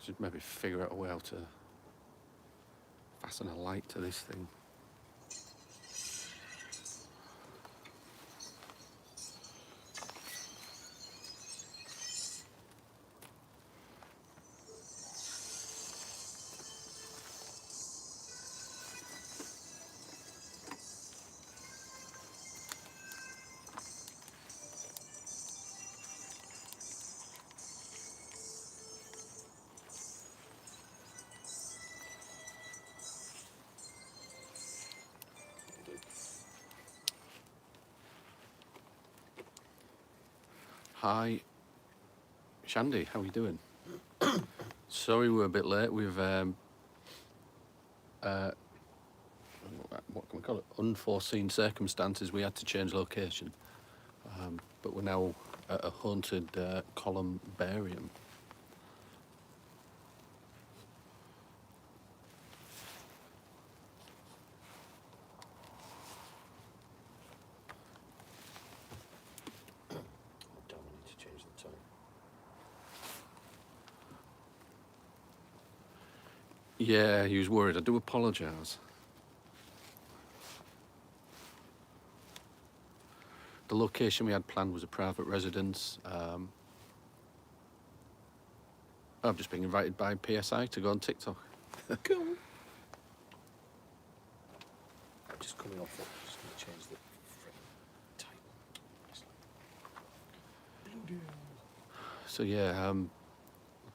Should maybe figure out a way how to fasten a light to this thing. Hi, Shandy, how are you doing? Sorry we're a bit late. We've what can we call it? Unforeseen circumstances. We had to change location, but we're now at a haunted column barium. Yeah, he was worried. I do apologise. The location we had planned was a private residence. I've just been invited by PSI to go on TikTok. Cool. I'm just coming off it. I'm just going to change the frame title. So yeah,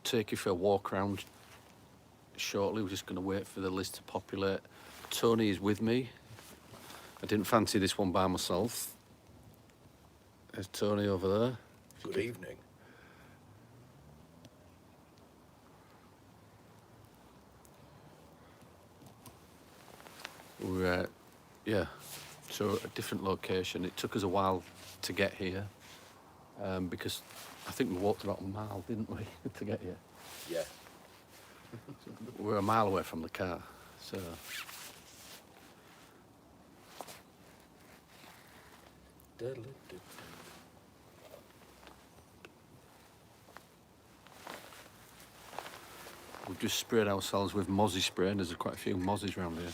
take you for a walk around shortly. We're just going to wait for the list to populate. Tony is with me. I didn't fancy this one by myself. There's Tony over there. Good evening. We're yeah, so a different location. It took us a while to get here because I think we walked about a mile, didn't we, to get here? Yeah. We're a mile away from the car, so. We've just sprayed ourselves with mozzie spray, and there's quite a few mozzies around here.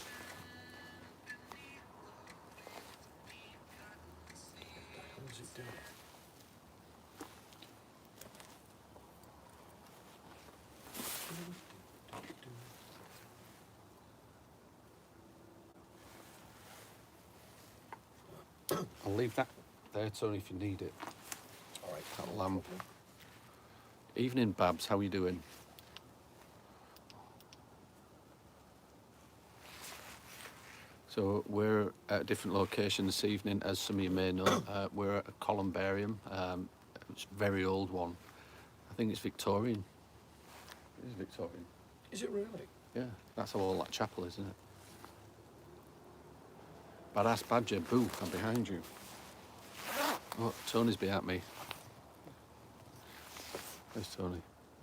How's it doing? I'll leave that there, Tony, if you need it. All right. That lamp. Evening, Babs. How are you doing? So we're at a different location this evening, as some of you may know. We're at a columbarium. It's a very old one. I think it's Victorian. It is Victorian. Is it really? Yeah, that's how old that chapel is, isn't it? Badass Badger, boo, I'm behind you. Oh, Tony's behind me. There's Tony.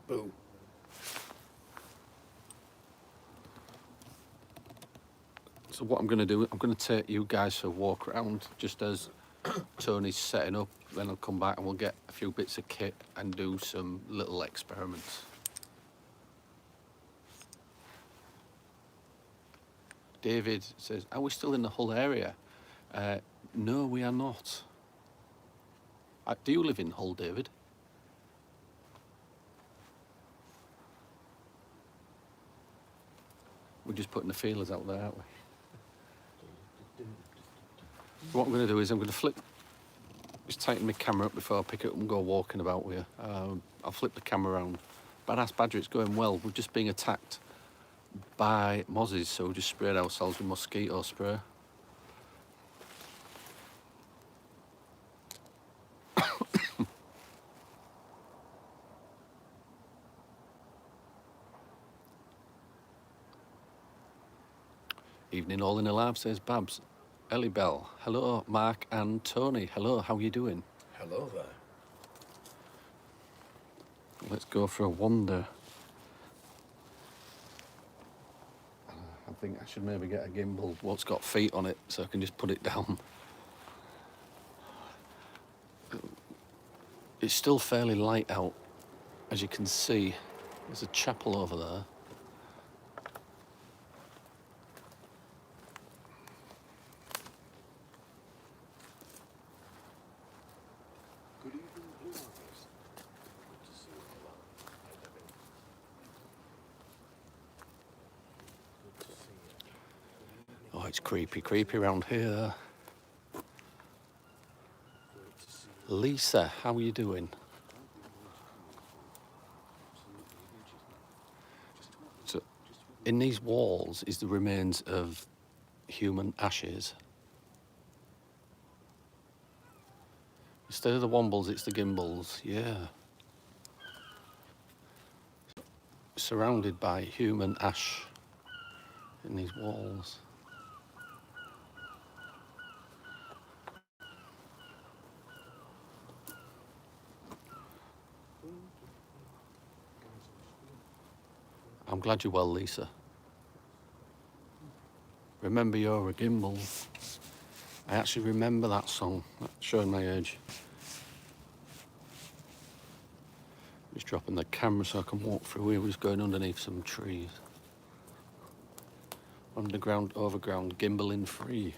Boo. So what I'm going to do, I'm going to take you guys for a walk around just as Tony's setting up. Then I'll come back and we'll get a few bits of kit and do some little experiments. David says, are we still in the Hull area? No, we are not. Do you live in Hull, David? We're just putting the feelers out there, aren't we? What I'm going to do is I'm going to just tighten my camera up before I pick it up and go walking about with you. I'll flip the camera around. Badass Badger, it's going well. We're just being attacked by mozzies, so we just sprayed ourselves with mosquito spray. Evening all in a lab, says Babs. Ellie Bell, hello. Mark and Tony, hello, how are you doing? Hello there. Let's go for a wander. I think I should maybe get a gimbal what's got feet on it so I can just put it down. It's still fairly light out, as you can see. There's a chapel over there. Good evening, Blue Eyes. Good to see you alive. Hi, Debbie. Good to see you. Oh, it's creepy around here. Great to see you. Lisa, how are you doing? So, in these walls is the remains of human ashes. Instead of the wombles, it's the gimbals. Yeah. Surrounded by human ash in these walls. I'm glad you're well, Lisa. Remember you're a gimbal. I actually remember that song. That's showing my age. Just dropping the camera so I can walk through here. We're just going underneath some trees. Underground, overground, gimbaling free.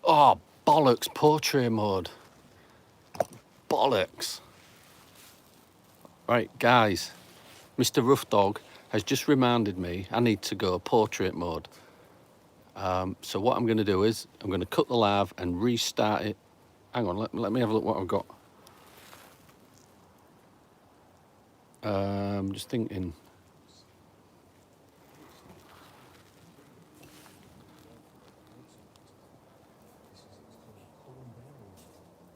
Oh, bollocks, portrait mode. Bollocks. Right, guys, Mr. Rough Dog has just reminded me I need to go portrait mode. So what I'm going to do is I'm going to cut the live and restart it. Hang on, let me have a look what I've got. Just thinking.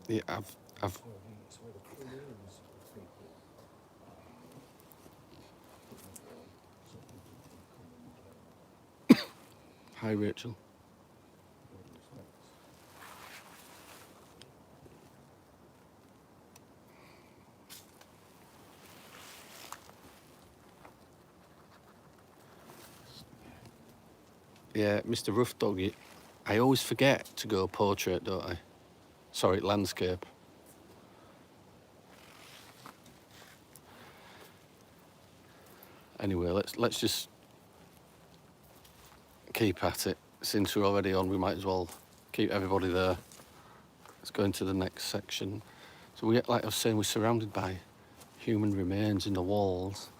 Yeah, I've. It's where the Koreans people. Hi, Rachel. Yeah, Mr. Rough Dog, I always forget to go portrait, don't I? Sorry, landscape. Anyway, let's just keep at it. Since we're already on, we might as well keep everybody there. Let's go into the next section. So we, like I was saying, we're surrounded by human remains in the walls.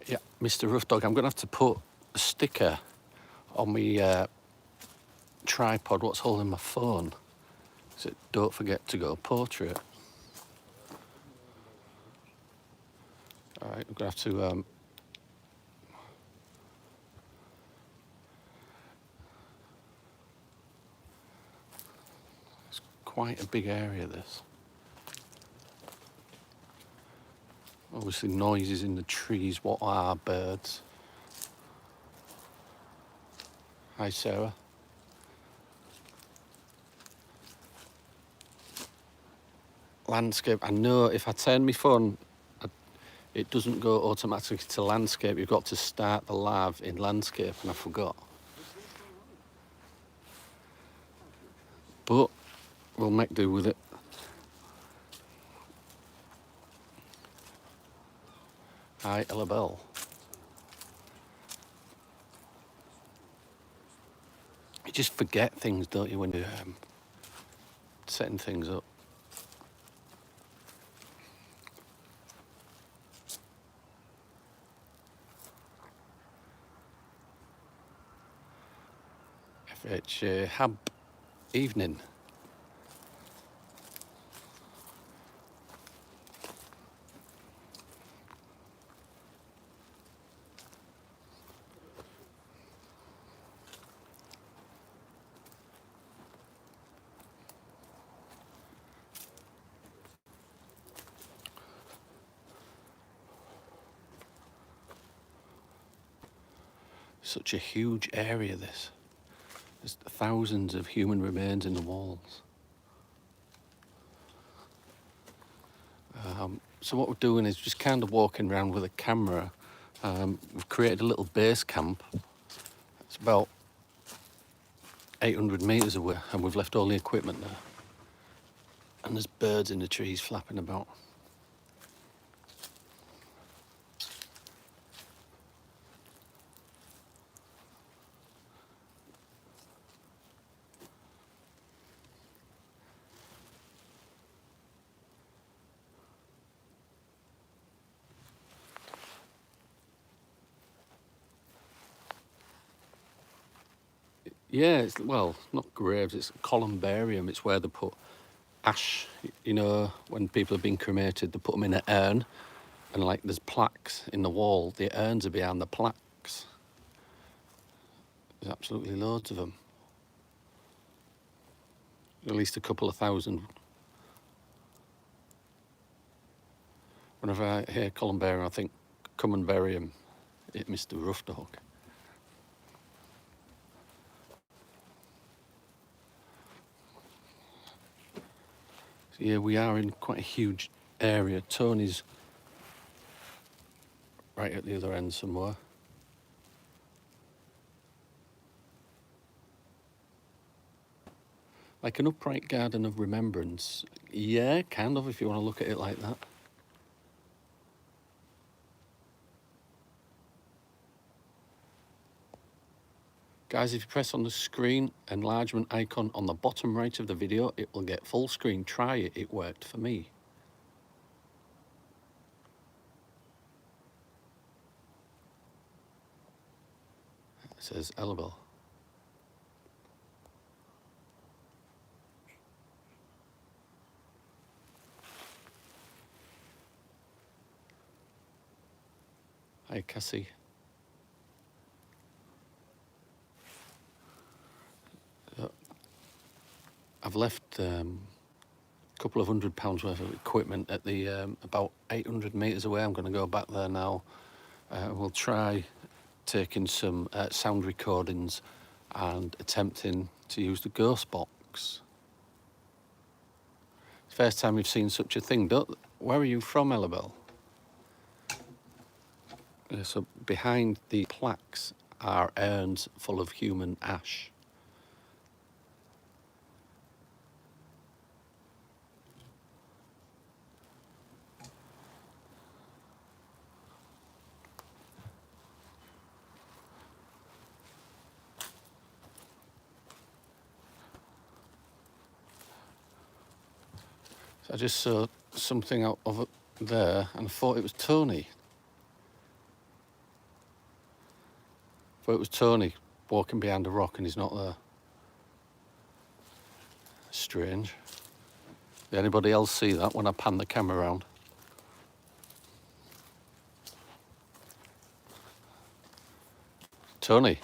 Yeah, Mr. Rough Dog, I'm going to have to put a sticker on my tripod, what's holding my phone. So don't forget to go portrait. All right, I'm going to have to... it's quite a big area, this. Obviously noises in the trees. What are birds? Hi, Sarah. Landscape. I know if I turn my phone, it doesn't go automatically to landscape. You've got to start the live in landscape, and I forgot. But we'll make do with it. Hi, Ella Bell. You just forget things, don't you, when you're setting things up. FH Hab evening. Such a huge area, this. There's thousands of human remains in the walls. So what we're doing is just kind of walking around with a camera. We've created a little base camp. It's about 800 metres away, and we've left all the equipment there. And there's birds in the trees flapping about. Yeah, it's, well, not graves, it's columbarium. It's where they put ash. You know, when people have been cremated, they put them in an urn, and like there's plaques in the wall. The urns are behind the plaques. There's absolutely loads of them. At least a couple of thousand. Whenever I hear columbarium, I think common barium, it Mr. Rough Dog. So yeah, we are in quite a huge area. Tony's right at the other end somewhere. Like an upright garden of remembrance. Yeah, kind of, if you want to look at it like that. Guys, if you press on the screen enlargement icon on the bottom right of the video, it will get full screen. Try it, it worked for me. It says Elabel. Hi, Cassie. I've left a couple of £100 worth of equipment at the about 800 metres away. I'm going to go back there now. We'll try taking some sound recordings and attempting to use the ghost box. It's the first time we've seen such a thing. Where are you from, Elabel? So behind the plaques are urns full of human ash. So I just saw something out of there and I thought it was Tony. Thought it was Tony walking behind a rock and he's not there. Strange. Did anybody else see that when I panned the camera around? Tony,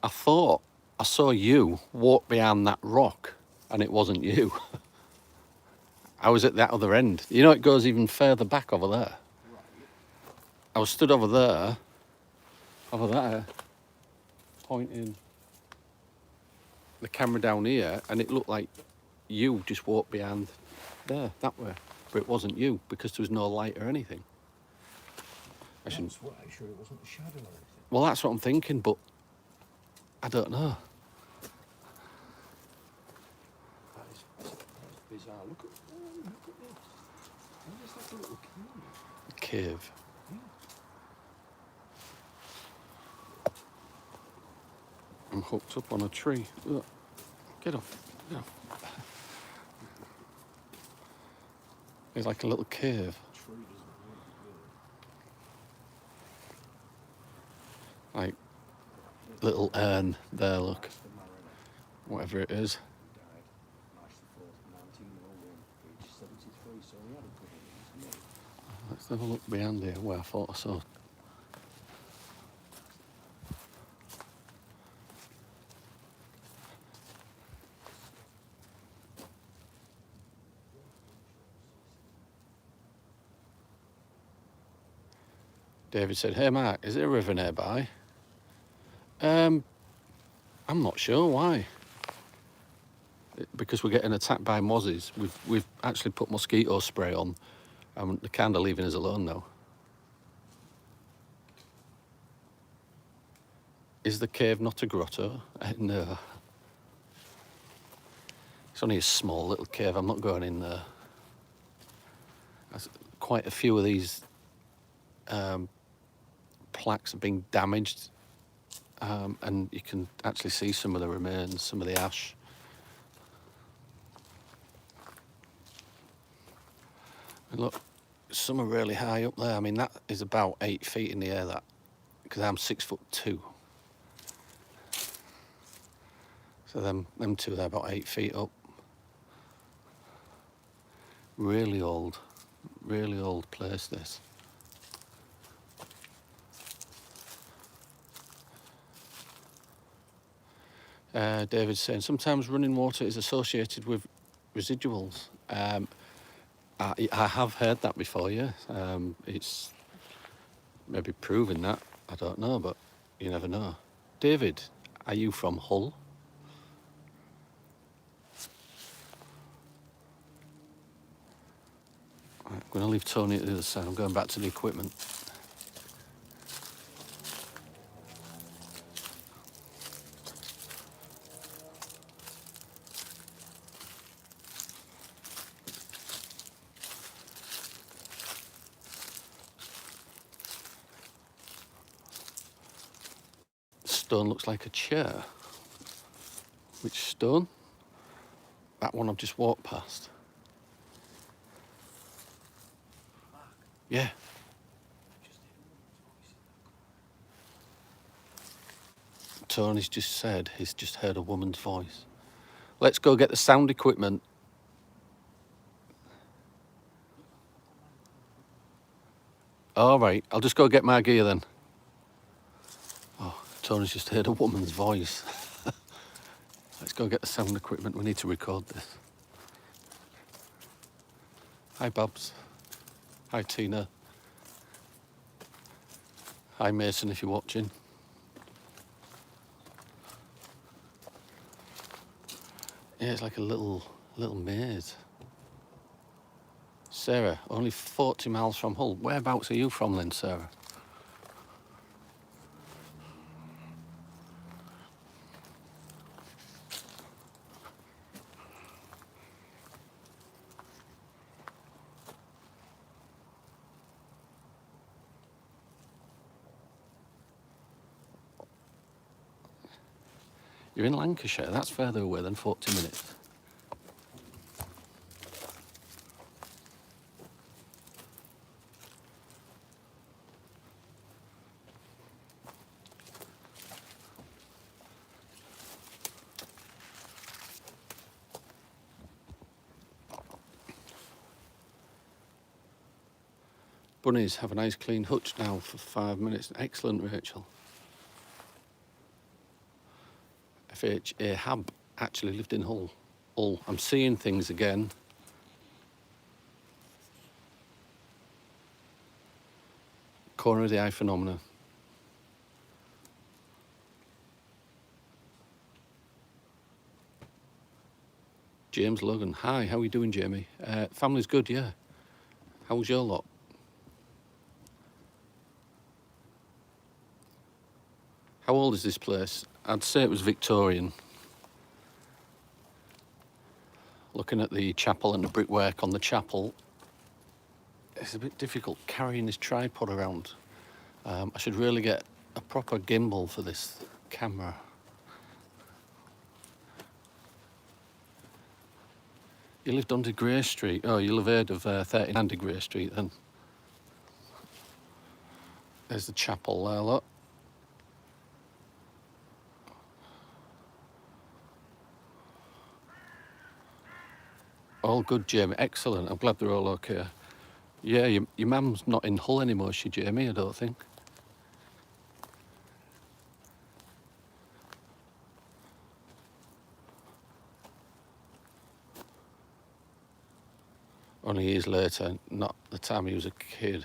I thought I saw you walk behind that rock and it wasn't you. I was at that other end. You know, it goes even further back over there. I was stood over there, pointing the camera down here, and it looked like you just walked behind there, that way. But it wasn't you, because there was no light or anything. I shouldn't... That's what I sure it wasn't a shadow or anything. Well, that's what I'm thinking, but I don't know. That's bizarre. Look at this. What is that little cave? Cave. I'm hooked up on a tree. Look. Get off. Get off. It's like a little cave. Tree doesn't Like, little urn there, look. Whatever it is. He died March the 4th, 1901, age 73, so he had a good innings, didn't he? Let's have a look behind here where I thought I saw. David said, "Hey Mark, is there a river nearby?" I'm not sure why. Because we're getting attacked by mozzies. We've actually put mosquito spray on, and they're kind of leaving us alone now. Is the cave not a grotto? No. It's only a small little cave. I'm not going in there. There's quite a few of these plaques have been damaged, and you can actually see some of the remains, some of the ash. And look, some are really high up there. I mean, that is about 8 feet in the air, that, because I'm 6'2". So them two, they're about 8 feet up. Really old place, this. David's saying, sometimes running water is associated with residuals. I have heard that before, yeah. It's maybe proven that, I don't know, but you never know. David, are you from Hull? Right, I'm going to leave Tony at the other side. I'm going back to the equipment. Stone looks like a chair. Which stone? That one I've just walked past. Yeah. Tony's just said he's just heard a woman's voice. Let's go get the sound equipment. All right, I'll just go get my gear then. Oh, Tony's just heard a woman's voice. Let's go get the sound equipment. We need to record this. Hi, Babs. Hi, Tina. Hi, Mason, if you're watching. Yeah, it's like a little maze. Sarah, only 40 miles from Hull. Whereabouts are you from then, Sarah? You're in Lancashire. That's further away than 40 minutes. Bunnies, have a nice clean hutch now for 5 minutes. Excellent, Rachel. FH Ahab actually lived in Hull. I'm seeing things again. Corner of the eye phenomena. James Logan. Hi, how are you doing, Jamie? Family's good, yeah. How's your lot? How old is this place? I'd say it was Victorian. Looking at the chapel and the brickwork on the chapel, it's a bit difficult carrying this tripod around. I should really get a proper gimbal for this camera. You lived under Grey Street? Oh, you'll have heard of 39 Grey Street then. There's the chapel there, look. All good, Jamie. Excellent. I'm glad they're all okay. Yeah, your mum's not in Hull anymore, is she, Jamie? I don't think. Only years later, not the time he was a kid.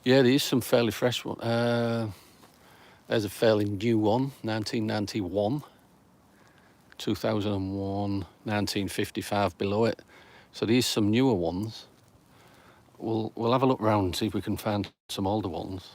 Yeah, there is some fairly fresh one. There's a fairly new one, 1991, 2001, 1955 below it. So these some newer ones. We'll have a look round and see if we can find some older ones.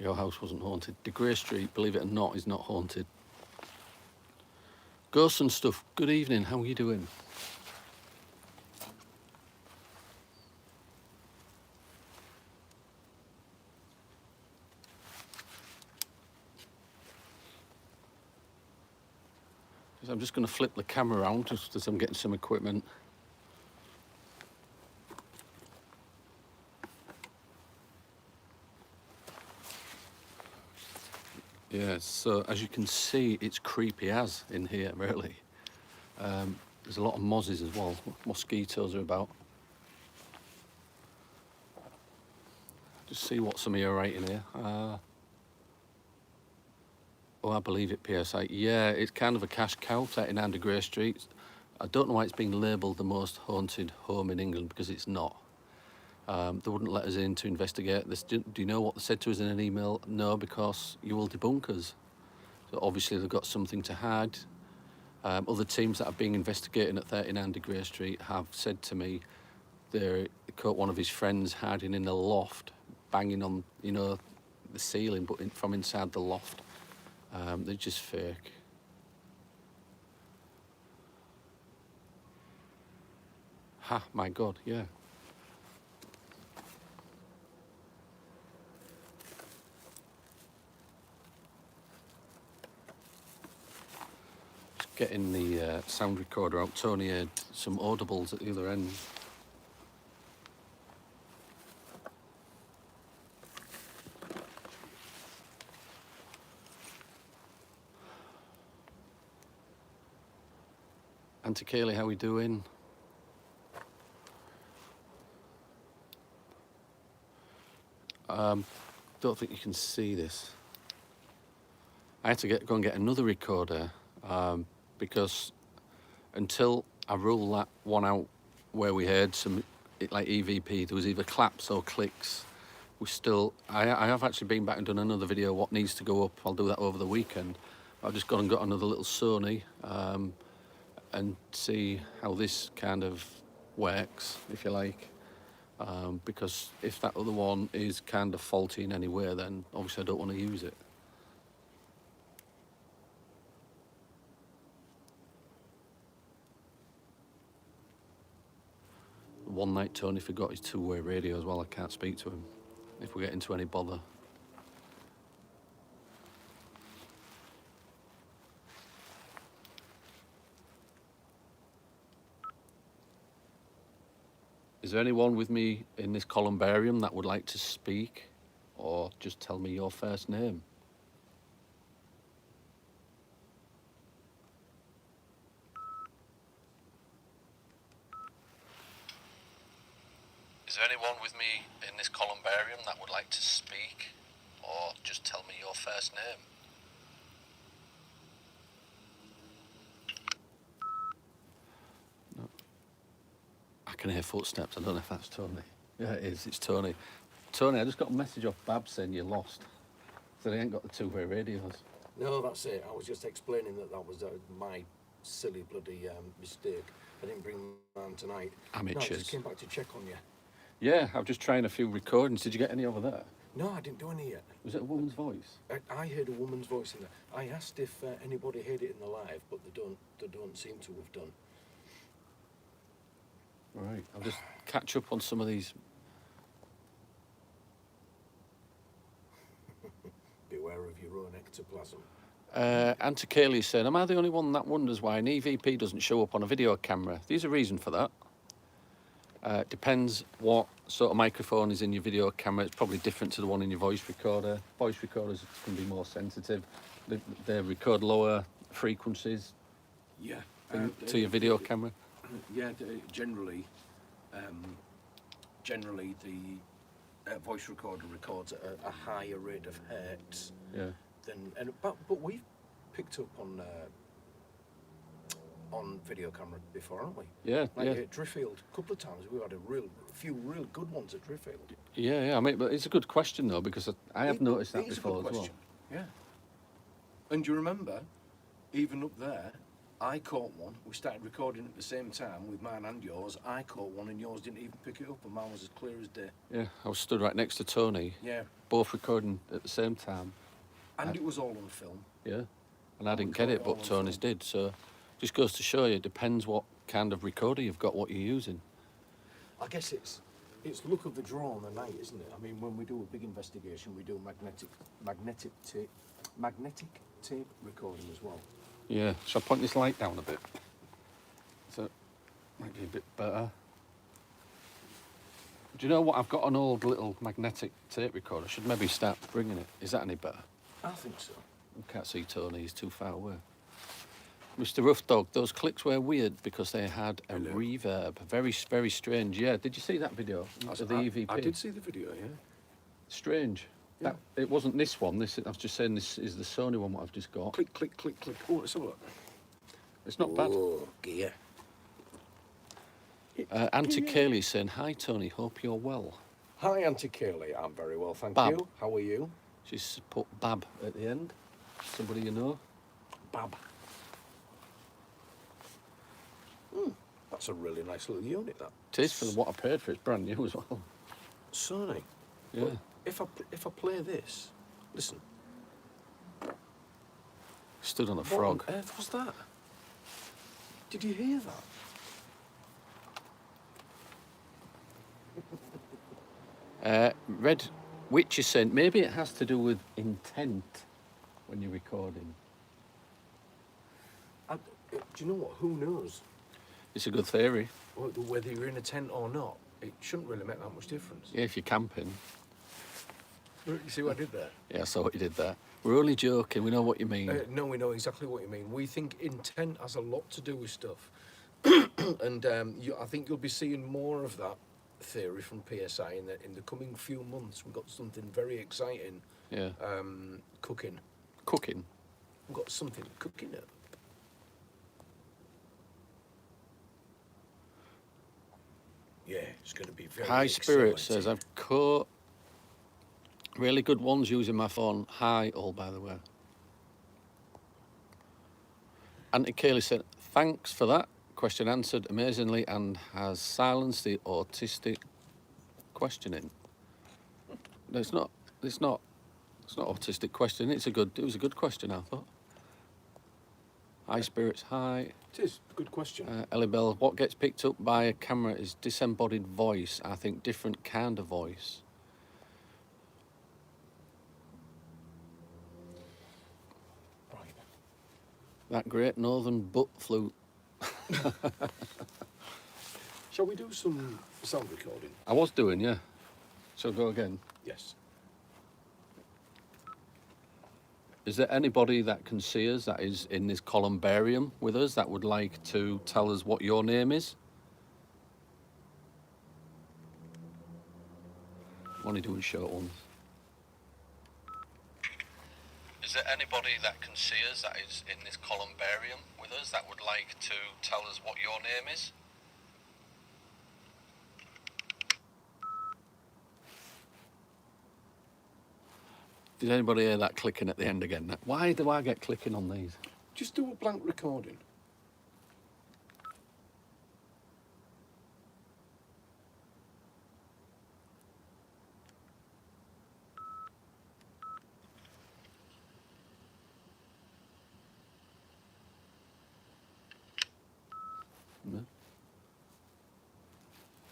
Your house wasn't haunted. De Grey Street, believe it or not, is not haunted. Ghosts and stuff, good evening, how are you doing? I'm just going to flip the camera around just as I'm getting some equipment. Yeah, so as you can see, it's creepy as in here, really. There's a lot of mozzies as well. Mosquitoes are about. Just see what some of you are writing here. Oh, I believe it, PSA. Yeah, it's kind of a cash cow, 39 De Grey Street. I don't know why it's being labelled the most haunted home in England, because it's not. They wouldn't let us in to investigate this. Do you know what they said to us in an email? No, because you will debunk us. So obviously they've got something to hide. Other teams that are being investigated at 39 De Grey Street have said to me they caught one of his friends hiding in the loft, banging on, the ceiling, but from inside the loft. They're just fake. Ha, my God, yeah. Just getting the sound recorder out. Tony had some audibles at the other end. Auntie Kaylee, how we doing? Don't think you can see this. I had to go and get another recorder because until I rule that one out where we heard some like EVP, there was either claps or clicks. I have actually been back and done another video what needs to go up. I'll do that over the weekend. I've just gone and got another little Sony and see how this kind of works, if you like. Because if that other one is kind of faulty in any way, then obviously I don't want to use it. One night Tony forgot his two-way radio as well. I can't speak to him if we get into any bother. Is there anyone with me in this columbarium that would like to speak, or just tell me your first name? Is there anyone with me in this columbarium that would like to speak, or just tell me your first name? No. I can hear footsteps. I don't know if that's Tony. Yeah, it is. It's Tony. Tony, I just got a message off Bab saying you're lost. So they ain't got the two-way radios. No, that's it. I was just explaining that was my silly bloody mistake. I didn't bring them on tonight. Amateurs. No, I just came back to check on you. Yeah, I'm just trying a few recordings. Did you get any over there? No, I didn't do any yet. Was it a woman's voice? I heard a woman's voice in there. I asked if anybody heard it in the live, but they don't seem to have done. Right, I'll just catch up on some of these. Beware of your own ectoplasm. Auntie Kaylee saying, am I the only one that wonders why an EVP doesn't show up on a video camera? There's a reason for that. Depends what sort of microphone is in your video camera. It's probably different to the one in your voice recorder. Voice recorders can be more sensitive. They record lower frequencies. Yeah. To your video camera. Yeah, generally the voice recorder records at a higher rate of hertz. Yeah. But we've picked up on video camera before, haven't we? Yeah, Like yeah. at Driffield, a couple of times we've had a few real good ones at Driffield. Yeah, yeah. I mean, but it's a good question though, because I have noticed that It is a before good as well. question. Yeah. And you remember, even up there, I caught one. We started recording at the same time with mine and yours. I caught one and yours didn't even pick it up, and mine was as clear as day. Yeah, I was stood right next to Tony. Yeah. Both recording at the same time. And it was all on film. Yeah. And I we didn't caught get it it, all but on Tony's film. did. So just goes to show you, it depends what kind of recorder you've got, what you're using. I guess it's look of the draw on the night, isn't it? I mean, when we do a big investigation, we do magnetic tape recording as well. Yeah. Shall I point this light down a bit? So might be a bit better. Do you know what? I've got an old little magnetic tape recorder. I should maybe start bringing it. Is that any better? I think so. I can't see Tony, he's too far away. Mr. Rough Dog, those clicks were weird because they had a Hello. reverb. Very, very strange. Yeah, did you see that video of the EVP? I did see the video, yeah. Strange. Yeah. It wasn't this one. I was just saying this is the Sony one what I've just got. Click, click, click, click. Oh, let's have a look. It's not bad. Oh, gear. Auntie Kaylee's saying, hi Tony, hope you're well. Hi, Auntie Kaylee. I'm very well, thank Bab. you. How are you? She's put Bab at the end. Somebody you know. Bab. That's a really nice little unit, that. It is for what I paid for it. It's brand new as well. Sony. Yeah. But if I play this, listen. Stood on a What frog. on earth was that? Did you hear that? Red Witch is saying maybe it has to do with intent when you're recording. Do you know what? Who knows? It's a good theory. Whether you're in a tent or not, it shouldn't really make that much difference. Yeah, if you're camping. You see what I did there? Yeah, I saw what you did there. We're only joking. We know what you mean. No, we know exactly what you mean. We think intent has a lot to do with stuff. And I think you'll be seeing more of that theory from PSI in the coming few months. We've got something very exciting Yeah. cooking. Cooking. We've got something cooking up. Yeah, it's going to be very High Spirit exciting. says I've caught really good ones using my phone. Hi, all by the way. Auntie Kaylee said, thanks for that. Question answered amazingly and has silenced the autistic questioning. No, it's not autistic questioning. It was a good question, I thought. High Spirits, hi. It is a good question. Ellie Bell, what gets picked up by a camera is disembodied voice. I think different kind of voice. Right. That great northern butt flute. Shall we do some sound recording? I was doing, yeah. Shall I go again? Yes. Is there anybody that can see us that is in this columbarium with us that would like to tell us what your name is? I'm only doing short ones. Is there anybody that can see us that is in this columbarium with us that would like to tell us what your name is? Did anybody hear that clicking at the end again? Why do I get clicking on these? Just do a blank recording. No.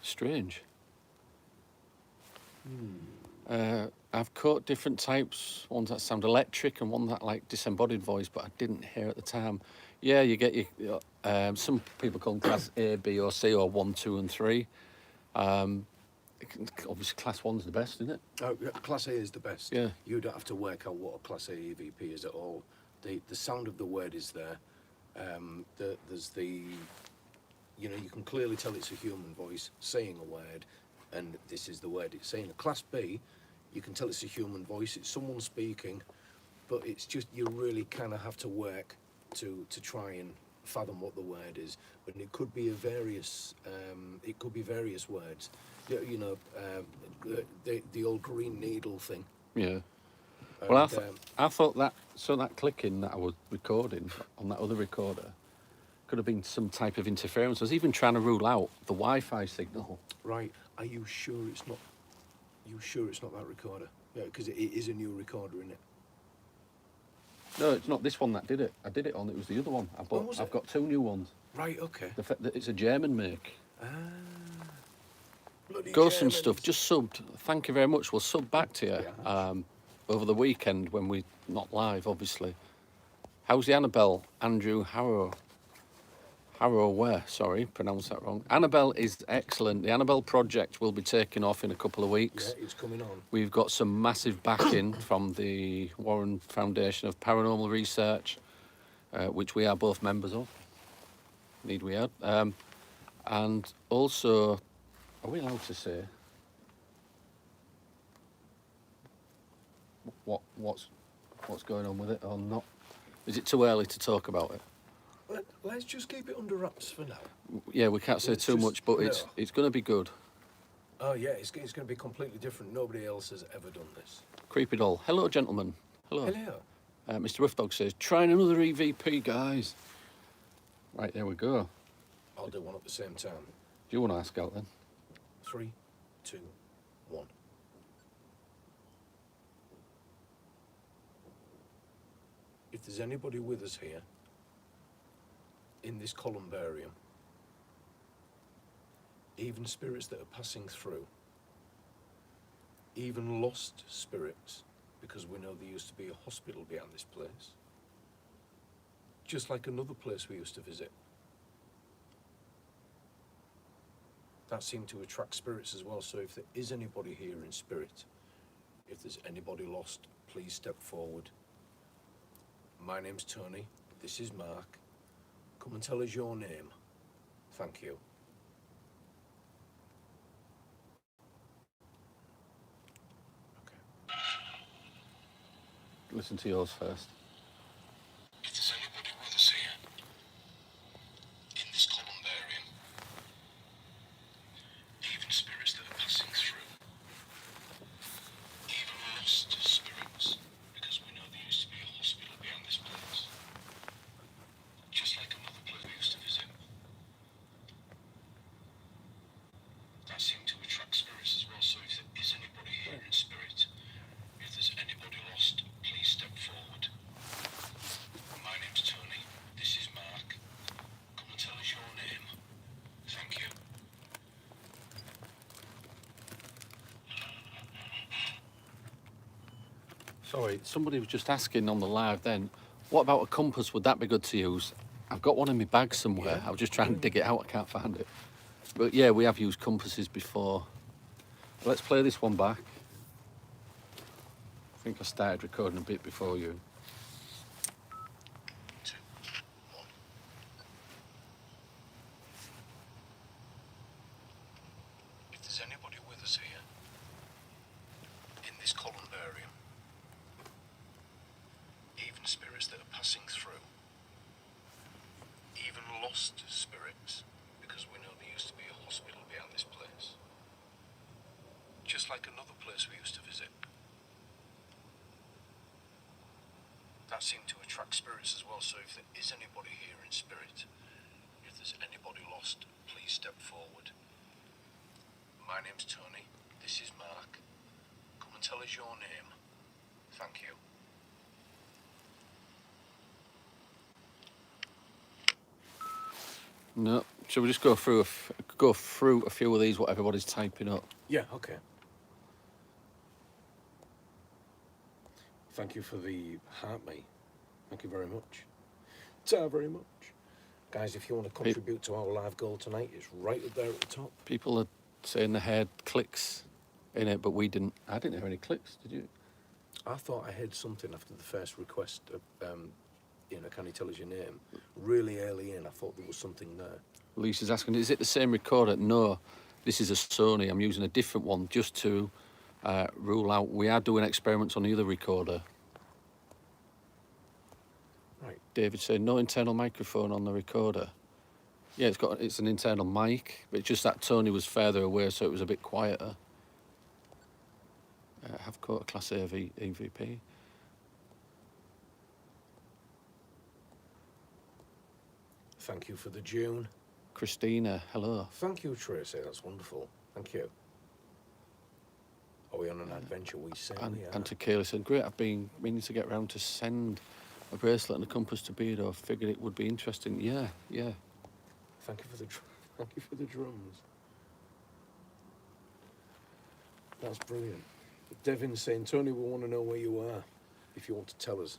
Strange. I've caught different types, ones that sound electric and one that like disembodied voice, but I didn't hear at the time. Yeah, you get your, some people call them class A, B or C or 1, 2 and 3. Obviously class 1's the best, isn't it? Class A is the best. Yeah. You don't have to work out what a Class A EVP is at all. The sound of the word is there. There's the, you know, you can clearly tell it's a human voice saying a word, and this is the word it's saying. A Class B, you can tell it's a human voice. It's someone speaking, but it's just you really kind of have to work to try and fathom what the word is. But it could be various words. You know, the old green needle thing. Yeah. And, Well, I thought that that clicking that I was recording on that other recorder could have been some type of interference. I was even trying to rule out the Wi-Fi signal. right. Are you sure it's not? You sure it's not that recorder? Yeah, because it is a new recorder, isn't it? No, it's not this one that did it. I did it on. It was the other one. I bought. was I've it? got 2 new ones. Right. Okay. The fact that it's a German make. Ah. Bloody Ghost and Germans. stuff. Just subbed. Thank you very much. We'll sub back to you Yeah. over the weekend when we're not live, obviously. How's the Annabelle? Andrew Harrow. Harrower, sorry, pronounced that wrong. Annabelle is excellent. The Annabelle project will be taking off in a couple of weeks. Yeah, it's coming on. We've got some massive backing from the Warren Foundation of Paranormal Research, which we are both members of. Need we add? And also, are we allowed to say what's going on with it or not? Is it too early to talk about it? Let's just keep it under wraps for now. Yeah, we can't say It's too just- much, but no. it's going to be good. Oh yeah, it's going to be completely different. Nobody else has ever done this. Creepy doll. Hello, gentlemen. Hello. Hello. Mr. Roughdog says, trying another EVP, guys. Right, there we go. I'll do one at the same time. Do you want to ask out then? 3, 2, 1. If there's anybody with us here in this columbarium, even spirits that are passing through, even lost spirits, because we know there used to be a hospital behind this place, just like another place we used to visit. That seemed to attract spirits as well. So if there is anybody here in spirit, if there's anybody lost, please step forward. My name's Tony. This is Mark. Come and tell us your name. Thank you. Okay. Listen to yours first. If there's anybody with us here in this columbarium, even spirits that are passing through, even lost spirits, because we know there used to be a hospital behind this place, just like another place we used to visit. That seemed to attract spirits as well. So if there is anybody here in spirit, if there's anybody lost, please step forward. My name's Tony. This is Mark. Come and tell us your name. Thank you. Sorry, somebody was just asking on the live then, what about a compass? Would that be good to use? I've got one in my bag somewhere. Yeah. I was just trying to dig it out. I can't find it. But yeah, we have used compasses before. Let's play this one back. I think I started recording a bit before you. 2, 1. If there's anybody with us here in this columbarium, even spirits that are passing through, even lost spirits, because we know there used to be a hospital behind this place, just like another place we used to visit. That seemed to attract spirits as well. So if there is anybody here in spirit, if there's anybody lost, please step forward. My name's Tony. This is Mark. Come and tell us your name. Thank you. No, shall we just go through a few of these? What everybody's typing up. Yeah, okay. Thank you for the heart, mate. Thank you very much. Very much. Guys, if you want to contribute to our live goal tonight, it's right up there at the top. People are saying they heard clicks in it, but we didn't. I didn't hear any clicks. Did you? I thought I heard something after the first request of, can you tell us your name? Really early in, I thought there was something there. Lisa's asking, is it the same recorder? No, this is a Sony. I'm using a different one just to rule out. We are doing experiments on the other recorder. David saying no internal microphone on the recorder. Yeah, it's an internal mic, but it's just that Tony was further away, so it was a bit quieter. Have caught a Class A EVP. Thank you for the June. Christina, hello. Thank you, Tracy. That's wonderful. Thank you. Are we on an adventure? We certainly are. And to Kaylee said, great, I've been meaning to get round to send a bracelet and a compass to Beardo. Figured it would be interesting. Yeah. Thank you for the thank you for the drums. That's brilliant. Devin's saying, Tony, we want to know where you are, if you want to tell us.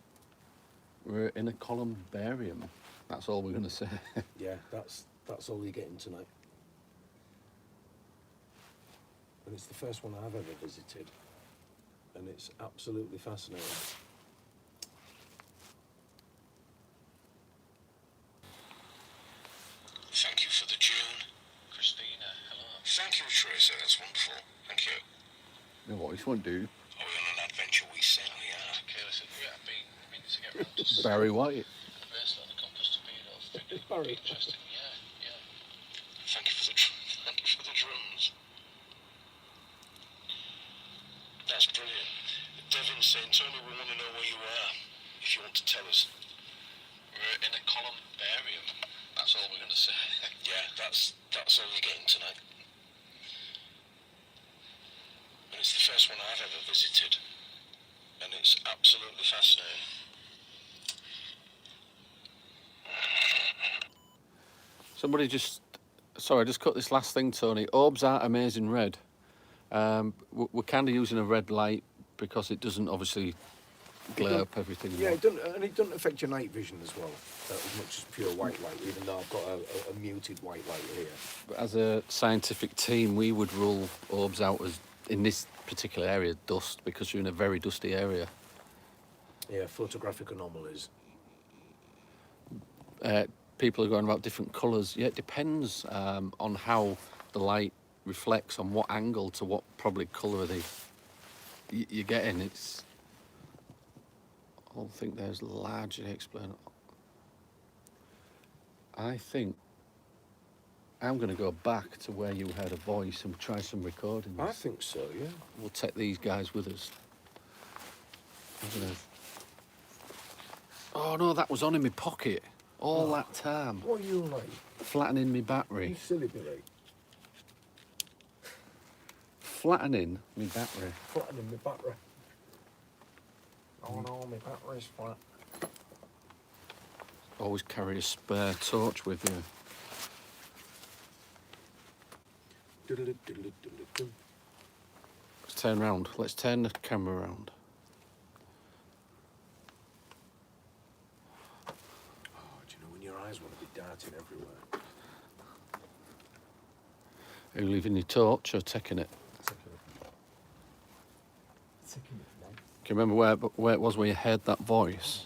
We're in a column barium. That's all we're going to say. Yeah, that's all you're getting tonight. And it's the first one I've ever visited, and it's absolutely fascinating. Thank you for the June. Christina, hello. Thank you, Tracy. That's wonderful. Thank you. No voice won't do. Are we on an adventure? We certainly are. Kaylee said, great, I've been meaning to get round to Barry White. Bracelet and a compass to Beardo. Figured it would be interesting. Yeah. Thank you for the drums. That's brilliant. Devin's saying, Tony, we want to know where you are, if you want to tell us. We're in a column barium. That's all we're going to say. Yeah, that's all you're getting tonight. And it's the first one I've ever visited, and it's absolutely fascinating. Somebody sorry, I just cut this last thing, Tony. Orbs are amazing red. We're kind of using a red light because it doesn't obviously glare up everything. Yeah, it doesn't affect your night vision as well, as much as pure white light, even though I've got a muted white light here. But as a scientific team, we would rule orbs out as, in this particular area, dust, because you're in a very dusty area. Yeah, photographic anomalies. People are going about different colours. Yeah, it depends on how the light reflects, on what angle to what probably colour you're getting. It's, I don't think there's largely explained. I think I'm going to go back to where you heard a voice and try some recordings. I think so, yeah. We'll take these guys with us. Oh no, that was on in my pocket all that time. What are you like? Flattening my battery. You silly Billy. Flattening my battery. Flattening my battery. Oh no, my battery's flat. Always carry a spare torch with you. Let's turn round. Let's turn the camera around. Oh, do you know when your eyes want to be darting everywhere? Are you leaving your torch or taking it? Taking it now. Can you remember where it was where you heard that voice?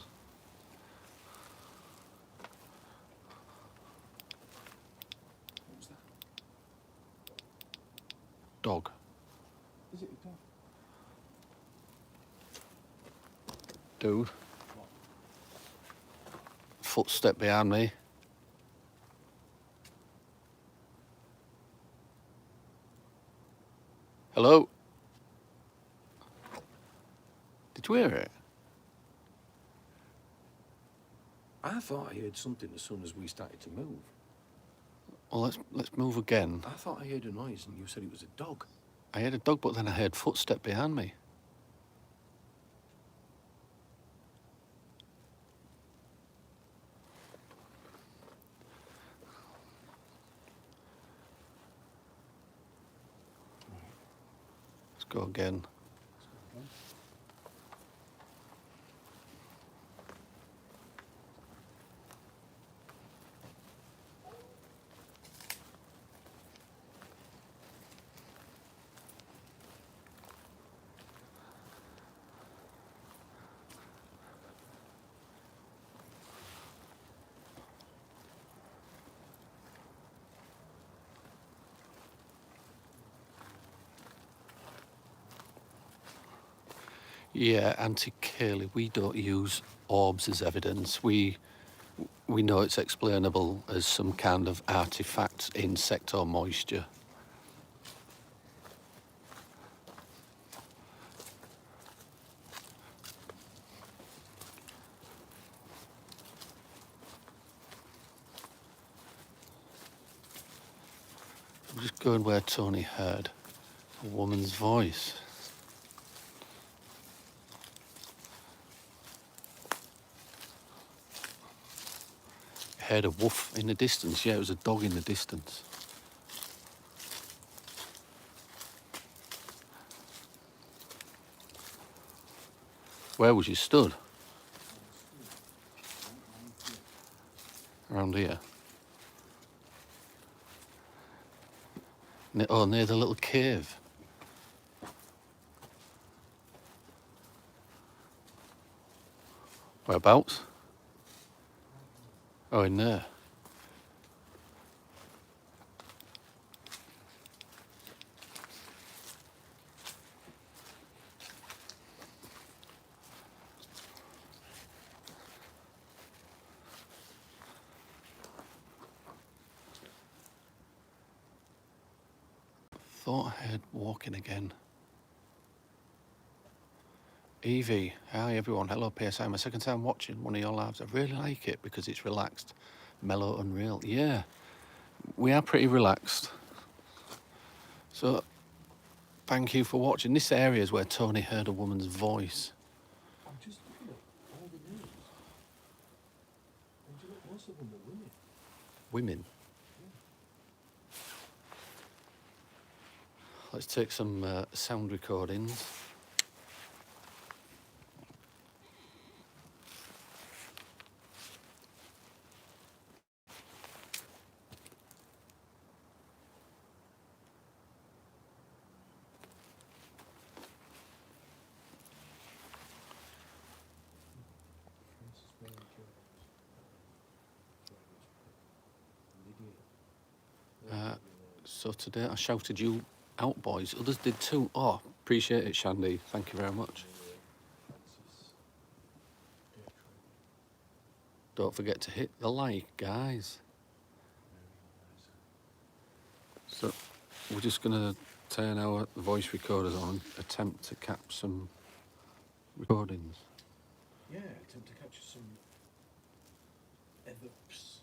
What was that? Dog. Is it a dog? Dude. Footstep behind me. Hello? Did you hear it? I thought I heard something as soon as we started to move. Well, let's move again. I thought I heard a noise and you said it was a dog. I heard a dog, but then I heard footstep behind me. Let's go again. Yeah, Auntie Kaylee, we don't use orbs as evidence. We We know it's explainable as some kind of artifact, insect or moisture. I'm just going where Tony heard a woman's voice. Heard a woof in the distance. Yeah, it was a dog in the distance. Where was you stood? Around here. Oh, near the little cave. Whereabouts? Oh, in there. Thought I heard walking again. Evie, hi everyone, hello PSI. My second time watching one of your lives. I really like it because it's relaxed, mellow and real. Yeah, we are pretty relaxed. So, thank you for watching. This area is where Tony heard a woman's voice. I'm just looking at all the names. And you look, most of them are women. Women? Let's take some sound recordings. So today I shouted you out, boys. Others did too. Oh, appreciate it, Shandy. Thank you very much. Don't forget to hit the like, guys. So we're just gonna turn our voice recorders on and attempt to cap some recordings. Yeah, attempt to catch some evops.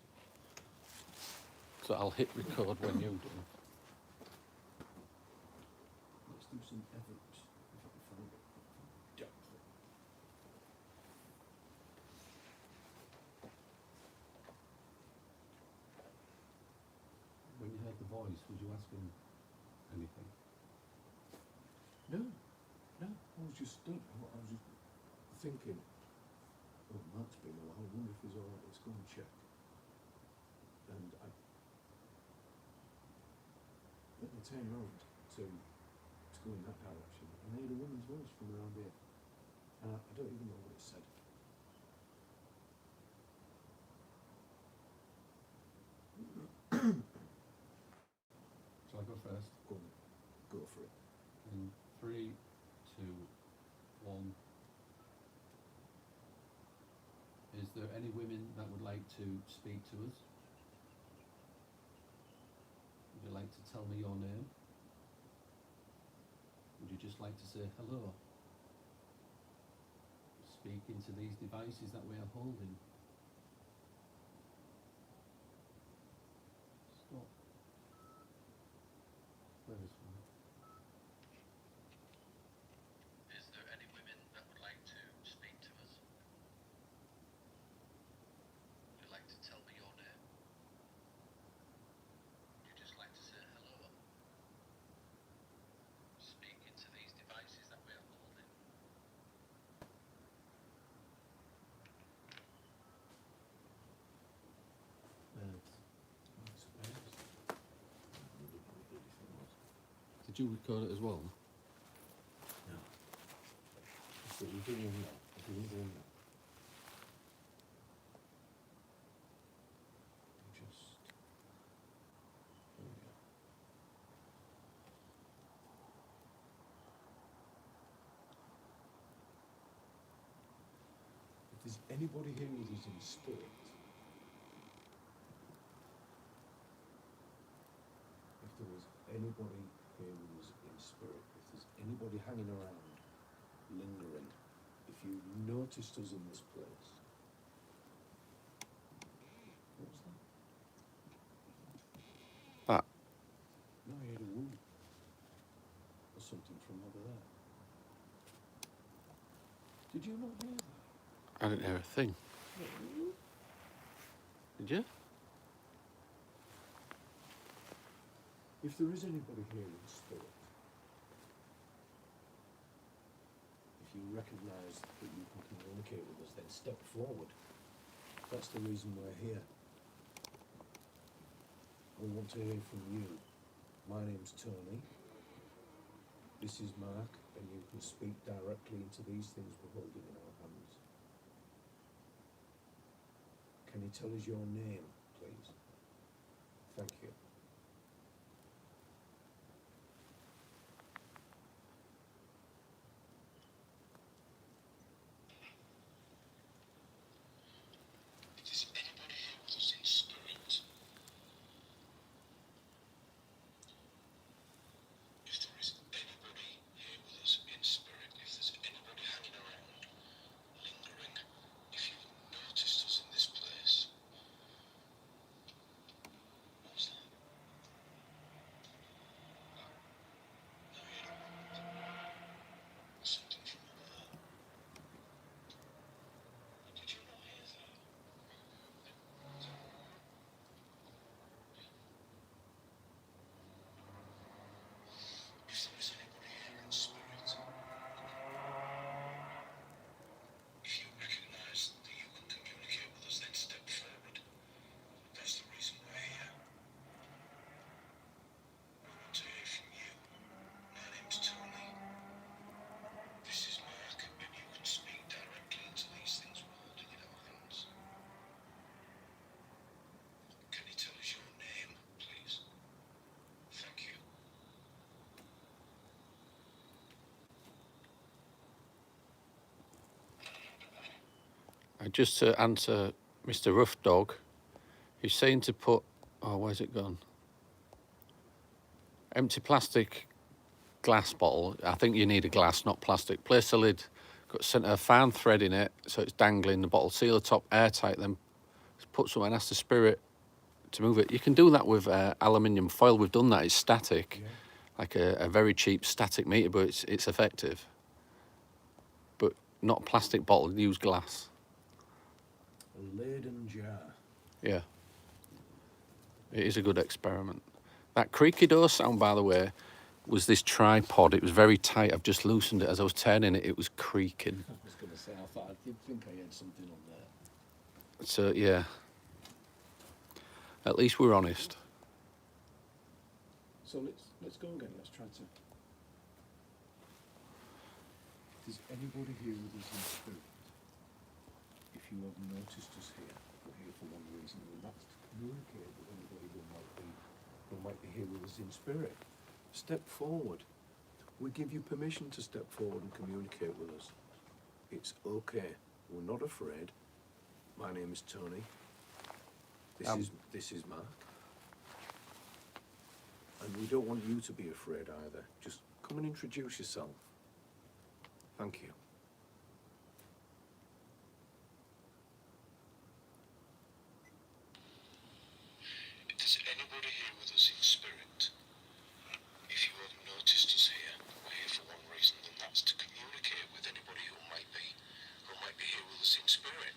So I'll hit record when you do. Let's do some evops. If I can find it. Yeah. When you heard the voice, was you asking anything? No, I was just stunned. I was just thinking, oh, Mark's been a while. I wonder if he's all right. Let's go and check. And I let me turn around to go in that direction. And I heard a woman's voice from around here. And I don't even know what it said. Shall I go first? Go on, go for it. In 3, 2, 1. Is there any women that would like to speak to us? Would you like to tell me your name? Would you just like to say hello? Speak into these devices that we are holding. Stop. Where is one? Is there any women that would like to speak to us? Would you like to tell me your name? Would you just like to say hello? Speak into these devices that we are holding. Did you record it as well? No. But we're doing that. We're doing that. Just. There we go. If there's anybody here with us in spirit, there is anybody here with us in spirit, if there's anybody hanging around, lingering, if you noticed us in this place. What was that? That. No, I heard a woo. Or something from over there. Did you not hear that? I didn't hear a thing. Did you? If there is anybody here in spirit, if you recognise that you can communicate with us, then step forward. That's the reason we're here. We want to hear from you. My name's Tony. This is Mark, and you can speak directly into these things we're holding in our hands. Can you tell us your name, please? Thank you. Is anybody here with us in spirit? If there is anybody here with us in spirit, if there's anybody hanging around, lingering, if you've noticed us in this place. What was that? No, you don't. Something from over there. Did you not hear that? If there is anybody here in spirit, if you recognise that you can communicate with us, then step forward. That's the reason we're here. We want to hear from you. My name's Tony. This is Mark, and you can speak directly into these things we're holding in our hands. Can you tell us your name, please? Thank you. Just to answer Mr. Rough Dog, he's saying to put, oh, where's it gone? Empty plastic glass bottle. I think you need a glass, not plastic. Place the lid, got centre a fine thread in it, so it's dangling the bottle. Seal the top airtight, then put something and ask the spirit to move it. You can do that with aluminium foil. We've done that. It's static, Yeah. like a very cheap static meter, but it's effective. But not a plastic bottle. Use glass. A Leyden jar. Yeah. It is a good experiment. That creaky door sound, by the way, was this tripod. It was very tight. I've just loosened it. As I was turning it, it was creaking. I was going to say, I did think I had something on there. So, yeah. At least we're honest. So let's go again. Let's try to. If there's anybody here with us in spirit, if you have noticed us here, we're here for one reason, and that's to communicate with anybody who might be here with us in spirit. Step forward. We give you permission to step forward and communicate with us. It's okay. We're not afraid. My name is Tony. This is Mark. And we don't want you to be afraid either. Just come and introduce yourself. Thank you. If there's anybody here with us in spirit, if you have noticed us here, we're here for one reason, and that's to communicate with anybody who might be here with us in spirit.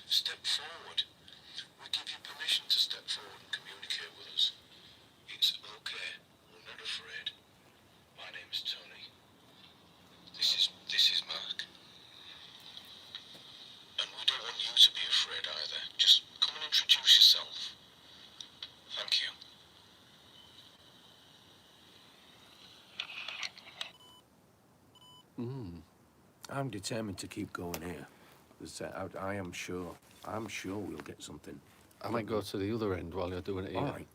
Step forward. We give you permission to step forward and communicate with us. It's okay. We're not afraid. My name is Tony. This is Mark. And we don't want you to be afraid either. Just come and introduce yourself. Thank you. I'm determined to keep going here. I'm sure we'll get something. I might go to the other end while you're doing it here. All right.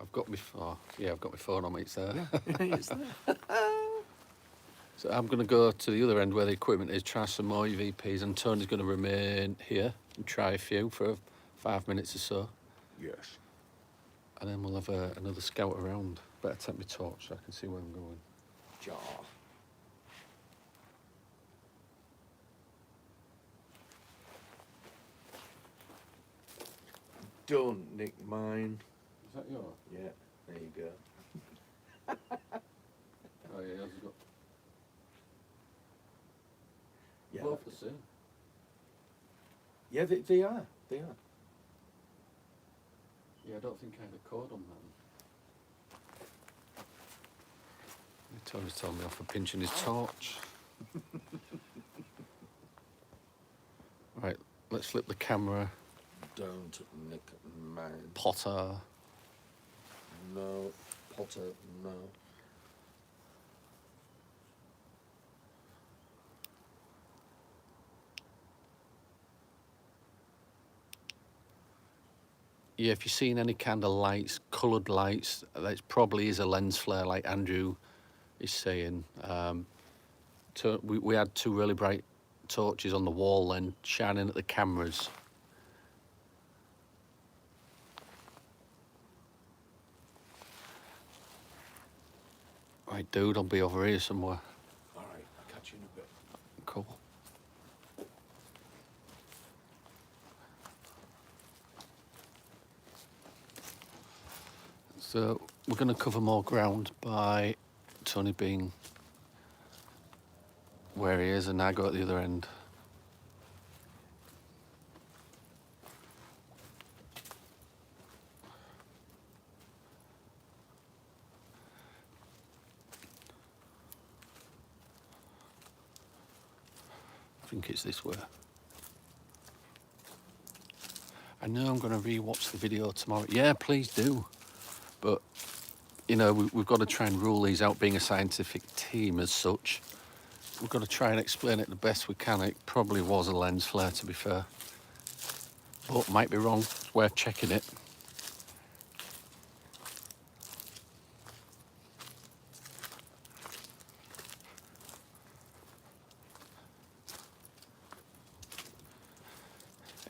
I've got my I've got my phone on me. It's there. It's there. So I'm going to go to the other end where the equipment is, try some more EVPs, and Tony's going to remain here and try a few for 5 minutes or so, Yes. and then we'll have another scout around. Better take my torch so I can see where I'm going. Jar. Don't nick mine. Is that yours? Yeah, there you go. Oh yeah, yours has got Yeah, both the same. yeah, they are. They are. Yeah, I don't think I had a code on that. Tony's told me off for pinching his torch. Right, let's flip the camera. Don't nick mine. Potter. No, Potter, no. Yeah, if you've seen any kind of lights, coloured lights, that probably is a lens flare, like Andrew is saying. We had two really bright torches on the wall then, shining at the cameras. Right, dude, I'll be over here somewhere. All right, I'll catch you in a bit. Cool. So we're going to cover more ground by Tony being where he is and I go at the other end. I think it's this way. I know I'm going to re-watch the video tomorrow. Yeah, please do. But, you know, we've got to try and rule these out, being a scientific team as such. We've got to try and explain it the best we can. It probably was a lens flare, to be fair. But might be wrong. It's worth checking it.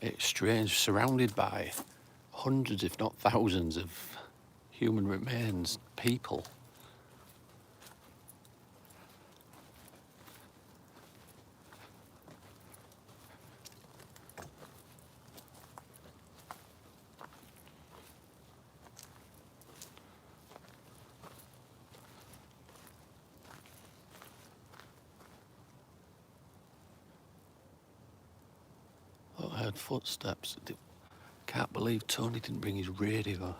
It's strange, surrounded by hundreds, if not thousands, of human remains, people. Oh, I heard footsteps. Can't believe Tony didn't bring his radio.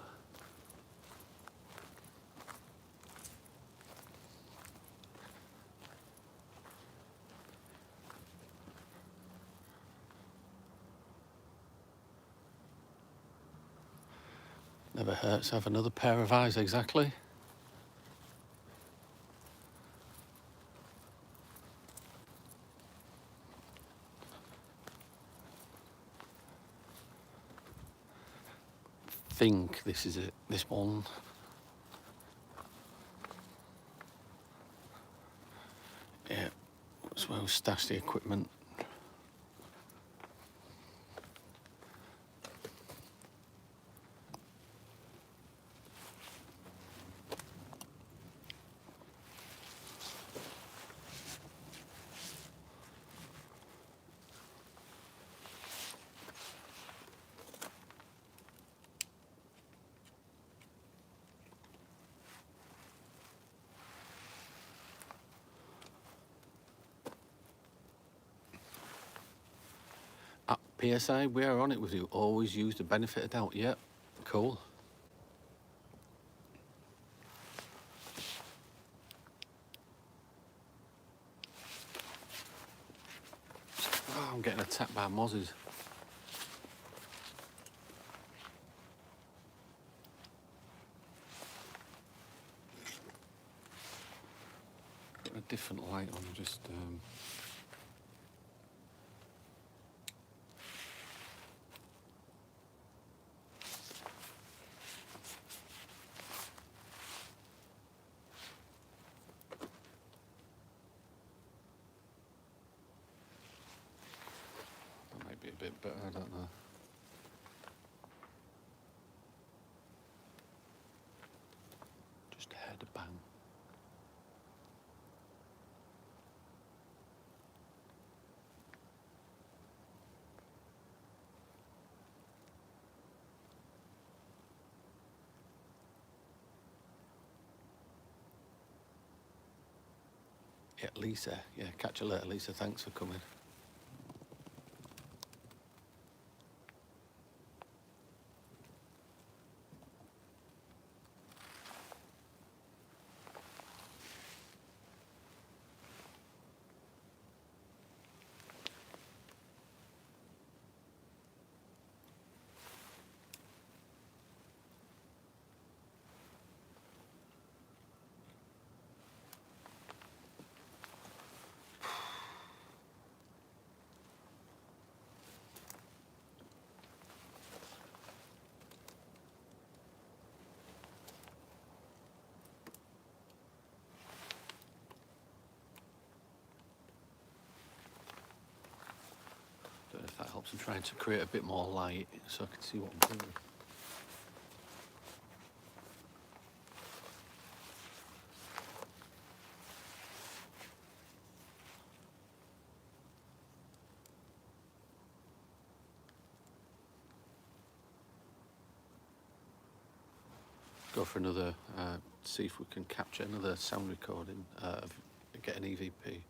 Never hurts to have another pair of eyes, exactly. Think this is it, this one. Yeah, that's where we stashed the equipment. At PSI, we are on it with you. Always use the benefit of doubt. Yep, cool. Oh, I'm getting attacked by mozzies. Got a different light on, just that might be a bit better, I don't know. Just Yeah, Lisa. Yeah, catch you later, Lisa. Thanks for coming. Don't know if that helps. I'm trying to create a bit more light so I can see what I'm doing. Go for another, see if we can capture another sound recording of get an EVP.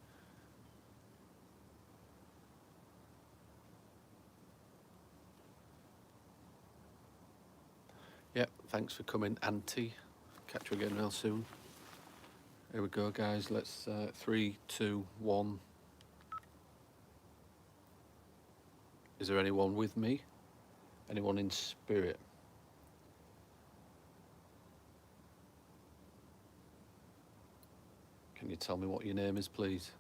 Yep, thanks for coming, Auntie. Catch you again real soon. Here we go, guys. Let's 3, 2, 1. Is there anyone with me? Anyone in spirit? Can you tell me what your name is, please?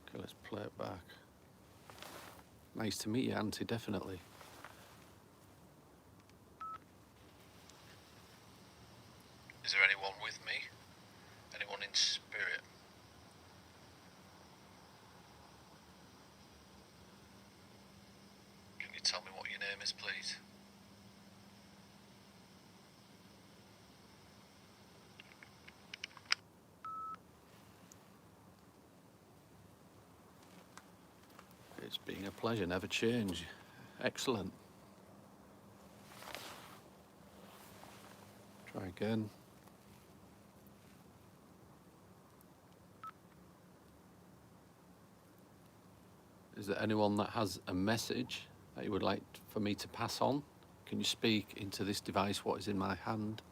Okay, let's play it back. Nice to meet you, Auntie, definitely. Is there anyone with me? Anyone in spirit? Can you tell me what your name is, please? It's been a pleasure, never change. Excellent. Try again. Is there anyone that has a message that you would like for me to pass on? Can you speak into this device what is in my hand?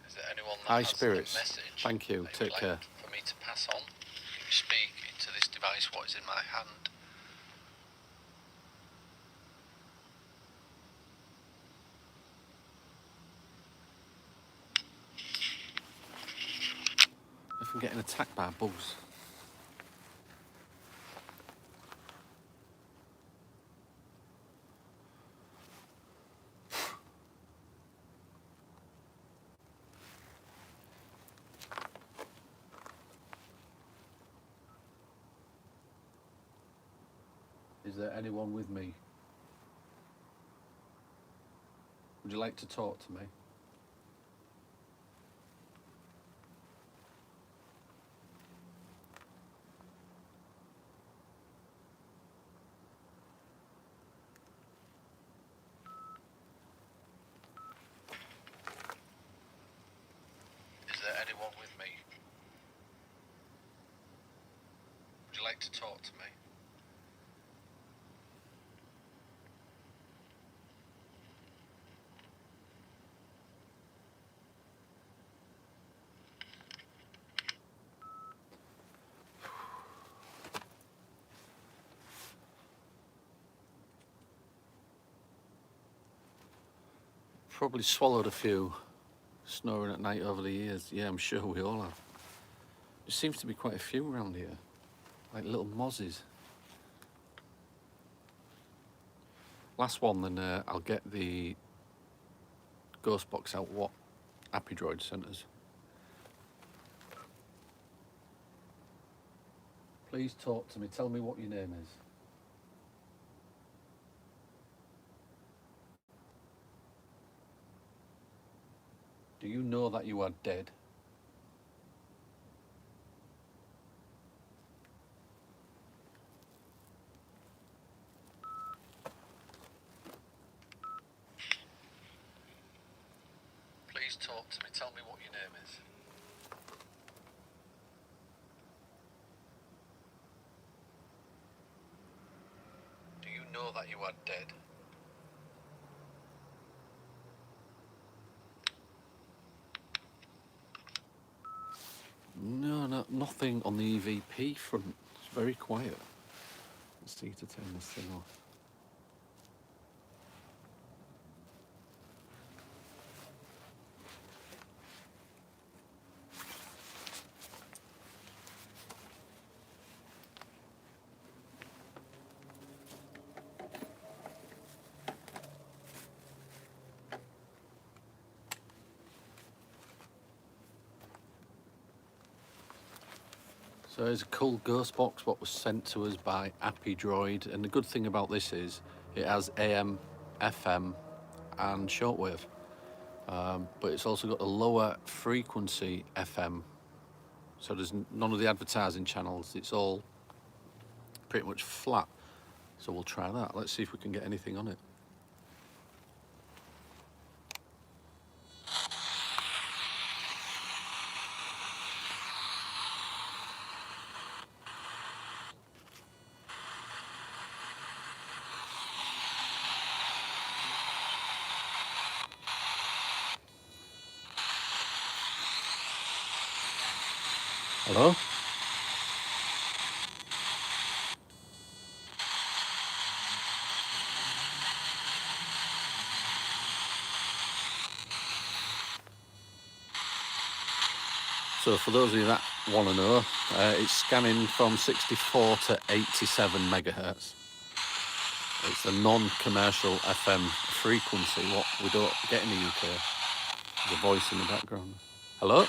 Is there anyone that Hi, has spirits. a message? Thank you. that Take would care. like for me to pass on? Can you speak into this device what is in my hand? If I'm getting attacked by bugs. Is there anyone with me? Would you like to talk to me? Is there anyone with me? Would you like to talk to me? Probably swallowed a few snoring at night over the years. Yeah, I'm sure we all have. There seems to be quite a few around here, like little mozzies. Last one, then I'll get the ghost box out what Happy Droid sent us. Please talk to me. Tell me what your name is. Do you know that you are dead? Please talk to me. Tell me what your name is. Do you know that you are dead? No, no, nothing on the EVP front. It's very quiet. Let's see to turn this thing off. So it's a cool ghost box what was sent to us by Appy Droid, and the good thing about this is it has AM, FM and shortwave, but it's also got a lower frequency FM, so there's none of the advertising channels, it's all pretty much flat. So we'll try that. Let's see if we can get anything on it. Hello? So for those of you that want to know, it's scanning from 64 to 87 megahertz. It's a non-commercial FM frequency, what we don't get in the UK. There's a voice in the background. Hello?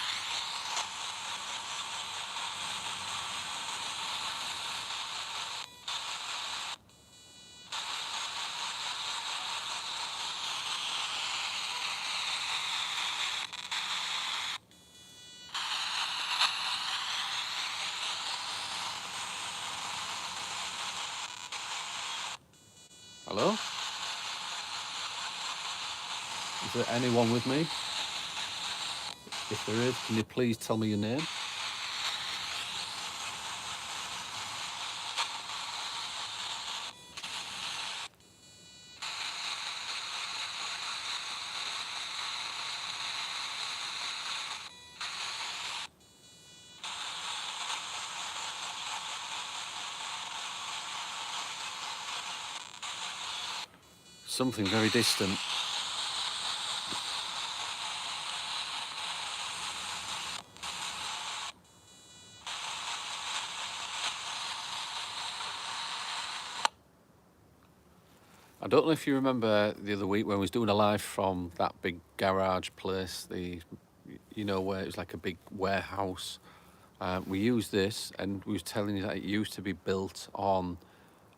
Hello? Is there anyone with me? If there is, can you please tell me your name? Something very distant. I don't know if you remember the other week when we was doing a live from that big garage place, you know, where it was like a big warehouse. We used this, and we was telling you that it used to be built on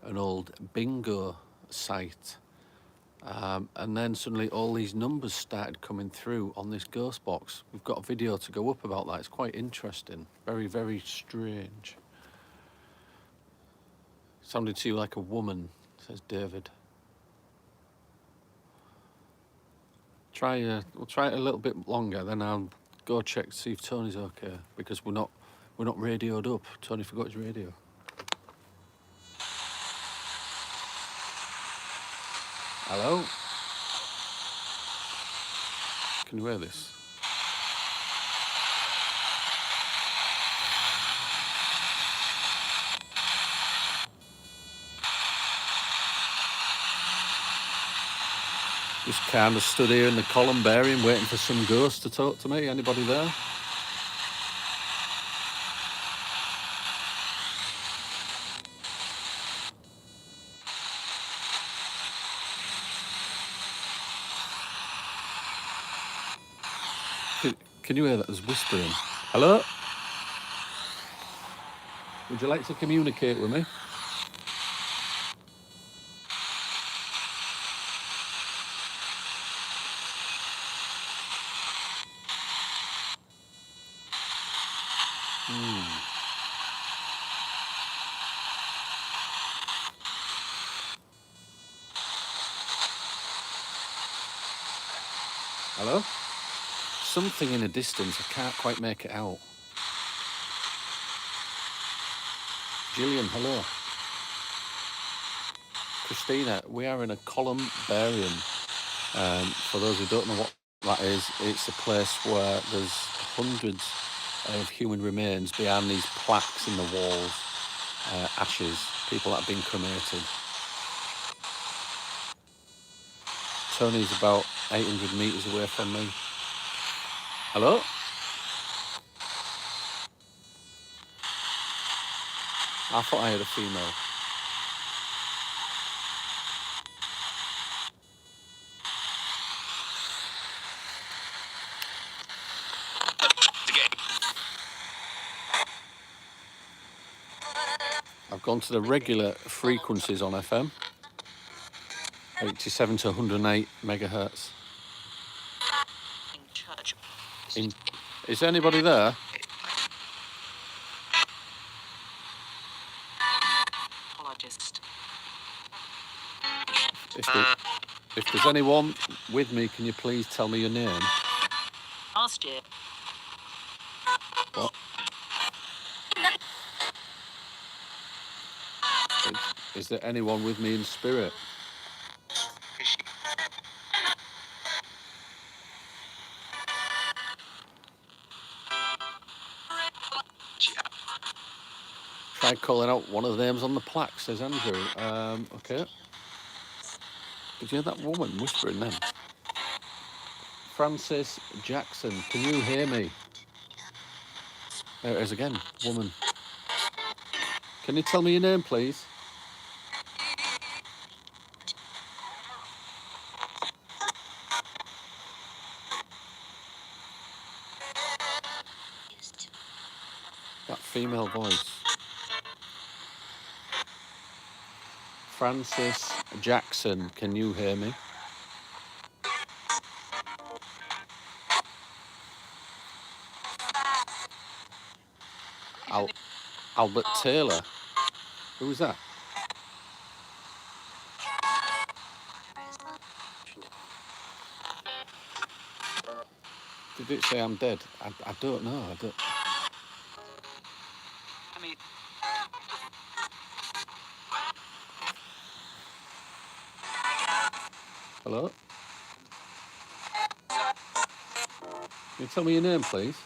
an old bingo site. And then suddenly all these numbers started coming through on this ghost box. We've got a video to go up about that. It's quite interesting. Very, very strange. Sounded to you like a woman, says David. We'll try it a little bit longer, then I'll go check to see if Tony's okay, because we're not radioed up. Tony forgot his radio. Hello? Can you hear this? Just kind of stood here in the columbarium waiting for some ghost to talk to me. Anybody there? Can you hear that? There's whispering. Hello? Would you like to communicate with me? Hello? Something in the distance, I can't quite make it out. Gillian, hello. Christina, we are in a column barium. For those who don't know what that is, it's a place where there's hundreds of human remains behind these plaques in the walls, ashes, people that have been cremated. Tony's about 800 metres away from me. Hello? I thought I had a female. I've gone to the regular frequencies on FM, 87 to 108 megahertz. Is anybody there? If there's anyone with me, can you please tell me your name? Last year. What? Is there anyone with me in spirit? Try calling out one of the names on the plaque, says Andrew. Okay. Did you hear that woman whispering then? Francis Jackson, can you hear me? There it is again, woman. Can you tell me your name, please? That female voice. Francis Jackson, can you hear me? Albert Taylor. Who was that? Did it say I'm dead? I don't know. Hello? Can you tell me your name, please?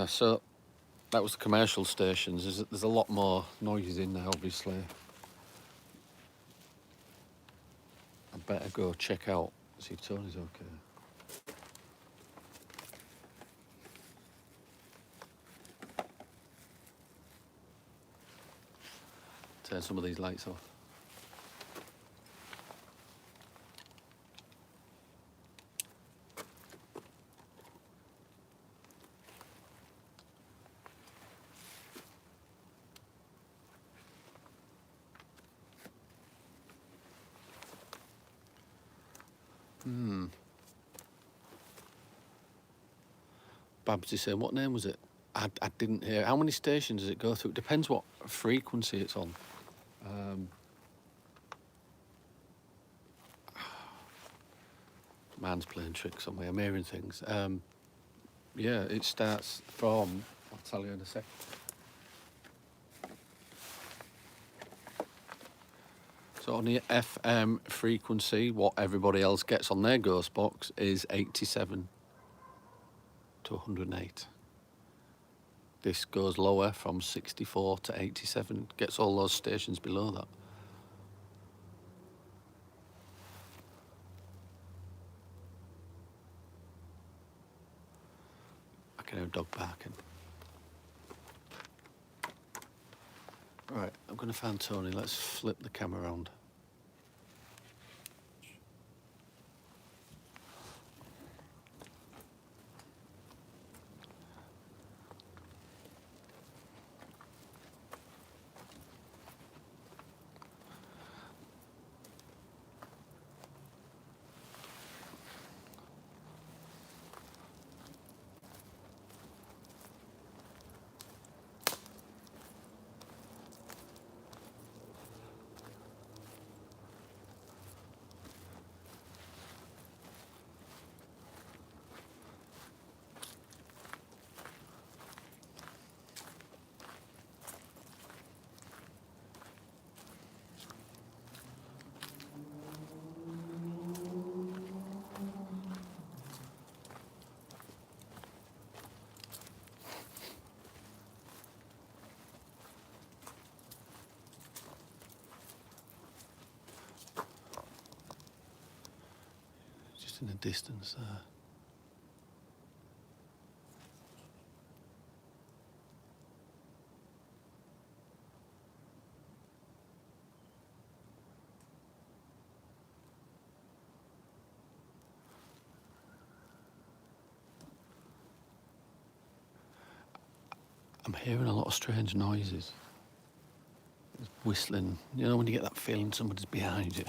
So that was the commercial stations. There's a lot more noises in there, obviously. I better go check out, see if Tony's okay. Turn some of these lights off. Babs is saying, what name was it? I didn't hear. How many stations does it go through? It depends what frequency it's on. Man's playing tricks on me. I'm hearing things. Yeah, it starts from, I'll tell you in a sec. So on the FM frequency, what everybody else gets on their ghost box is 87 to 108. This goes lower from 64 to 87, gets all those stations below that. I can hear a dog barking. Right, I'm going to find Tony. Let's flip the camera around. in the distance there. I'm hearing a lot of strange noises. There's whistling. You know when you get that feeling somebody's behind you?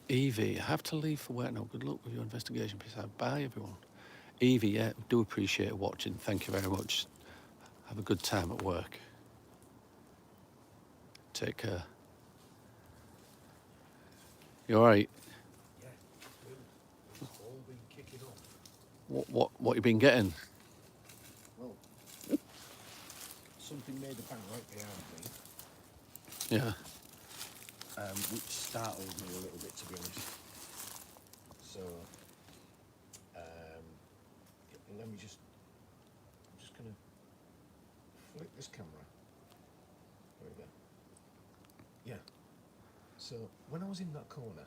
Evie, I have to leave for work now. Good luck with your investigation, please. Bye, everyone. Evie, yeah, do appreciate watching. Thank you very much. Have a good time at work. Take care. You all right? Yeah, good. It's all been kicking off. What you been getting? Well, something made a bang right behind me, Yeah. which startled me a little bit, to be honest. So, let me just, I'm just gonna flick this camera. There we go. Yeah. So, when I was in that corner,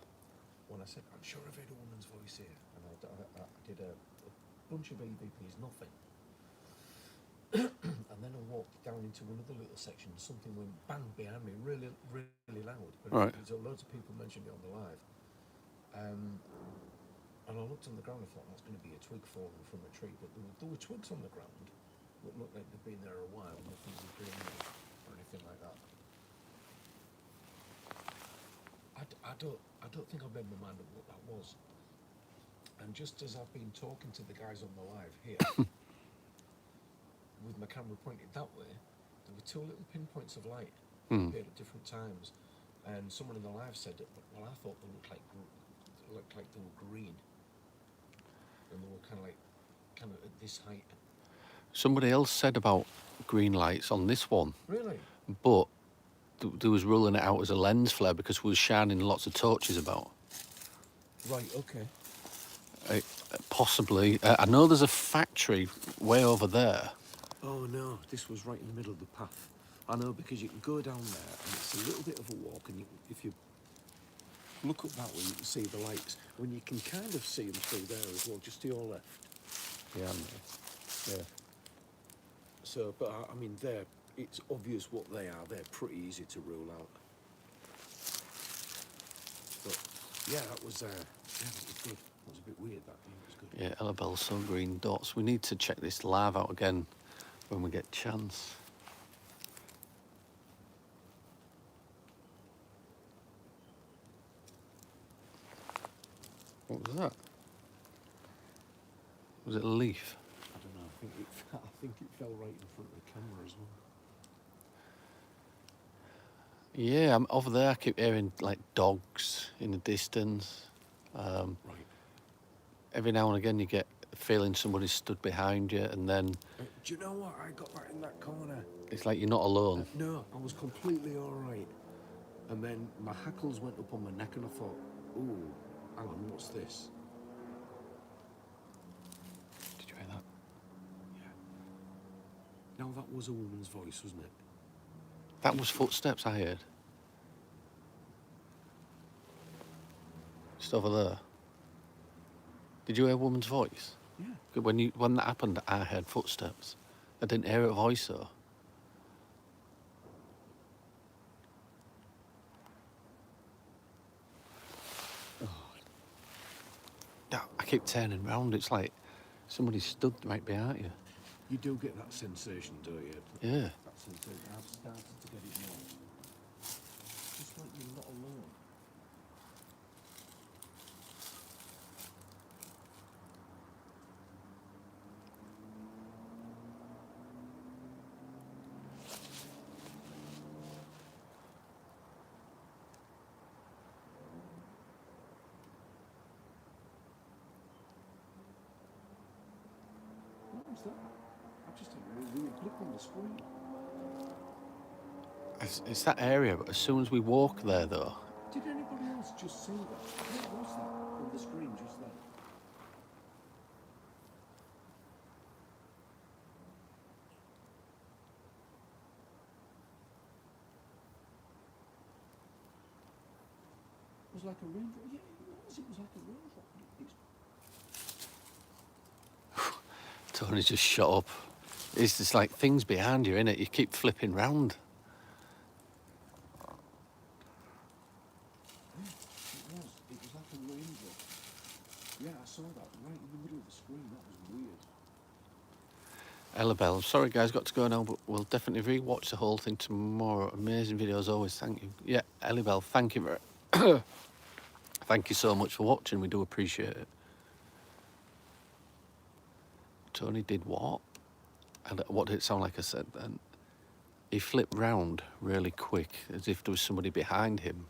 when I said, I'm sure I've heard a woman's voice here, and I did a bunch of EVPs, nothing. And then I walked down into another little section, something went bang behind me, really, really loud. But Right. loads of people mentioned it on the live. And I looked on the ground and thought that's going to be a twig falling from a tree, but there were twigs on the ground that looked like they'd been there a while, nothing was green or anything like that. I don't think I've made my mind up what that was. And just as I've been talking to the guys on the live here, with my camera pointed that way, there were two little pinpoints of light that appeared at different times. And someone in the live said, well, I thought they looked like they were green. And they were kind of at this height. Somebody else said about green lights on this one, Really? but they was ruling it out as a lens flare because we was shining lots of torches about. Right, okay. Possibly. I know there's a factory way over there. Oh no, this was right in the middle of the path. I know, because you can go down there and it's a little bit of a walk, and if you look up that way you can see the lights. When you can kind of see them through there as well, just to your left. Yeah. Yeah. So, but I mean, it's obvious what they are. They're pretty easy to rule out. But yeah, that was good. That was a bit weird. That was good. Yeah, Elabel, so green dots. We need to check this live out again when we get chance. What was that? Was it a leaf? I don't know. I think it fell right in front of the camera as well. Yeah, I'm over there. I keep hearing like dogs in the distance. Right. Every now and again, you get a feeling somebody's stood behind you, and then Do you know what? I got that in that corner. it's like you're not alone. No, I was completely all right. And then my hackles went up on my neck, and I thought, ooh, hang on, what's this? Did you hear that? Yeah. Now that was a woman's voice, wasn't it? That was footsteps I heard. Just over there. Did you hear a woman's voice? Yeah. When that happened, I heard footsteps. I didn't hear a voice though. Yeah, I keep turning round. It's like somebody stood right behind you. You do get that sensation, don't you? Yeah. That sensation. I've started to get it more. Just like you're not alone. What was that? I just had a weird blip on the screen. It's that area, but as soon as we walk there, though, Did anybody else just see that? What was that on the screen just then? It was like a raindrop. Yeah, it was. It was like a raindrop. Tony's just shut up. It's just like things behind you, innit? You keep flipping round. It was. It was like a raindrop. Yeah, I saw that right in the middle of the screen. That was weird. Ella Bell, sorry guys, got to go now, but we'll definitely re-watch the whole thing tomorrow. Amazing video as always, thank you. Yeah, Ellie Bell, thank you very thank you so much for watching, we do appreciate it. Tony did what? And what did it sound like I said then? He flipped round really quick, as if there was somebody behind him.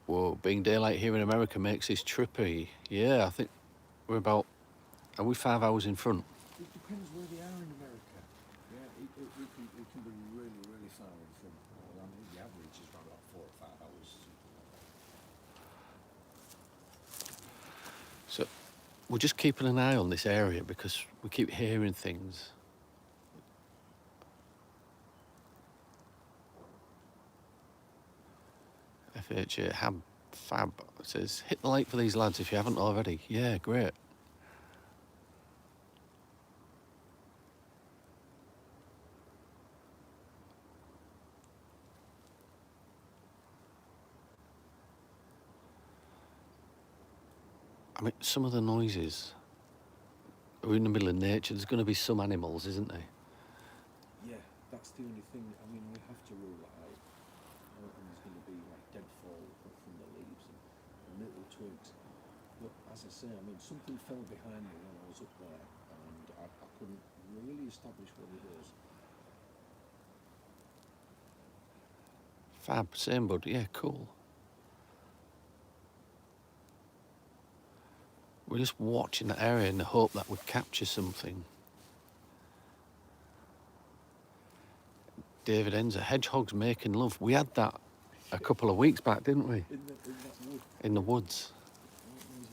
Whoa, being daylight here in America makes this trippy. Yeah, I think we're about, are we 5 hours in front? It depends where they are in America. Yeah, it can be really, really far in front. Well, I mean, the average is around about 4 or 5 hours. So we're just keeping an eye on this area because we keep hearing things. FHA Fab says, hit the like for these lads if you haven't already. Yeah, great. I mean, some of the noises, we're in the middle of nature, there's going to be some animals, isn't there? Yeah, that's the only thing. I mean, we have to rule that out. And there's going to be like deadfall from the leaves and little twigs. But as I say, I mean, something fell behind me when I was up there, and I couldn't really establish what it was. Fab, same bud, yeah, cool. We're just watching that area in the hope that we capture something. David Enzer, hedgehogs making love. We had that a couple of weeks back, didn't we? In that wood. In the woods. What was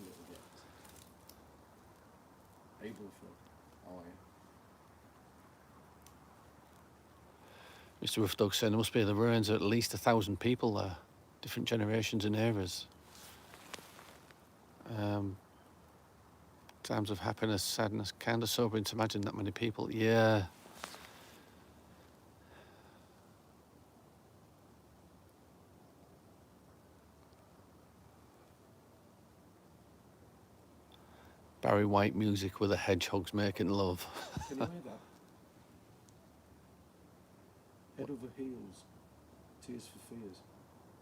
it again? Ableford. Oh, yeah. Mr. Rough Dog saying there must be the ruins of at least 1,000 people there. Different generations and eras. Times of happiness, sadness, kind of sobering to imagine that many people. Yeah. Barry White music with the hedgehogs making love. Can you hear that? Head over heels. Tears for Fears.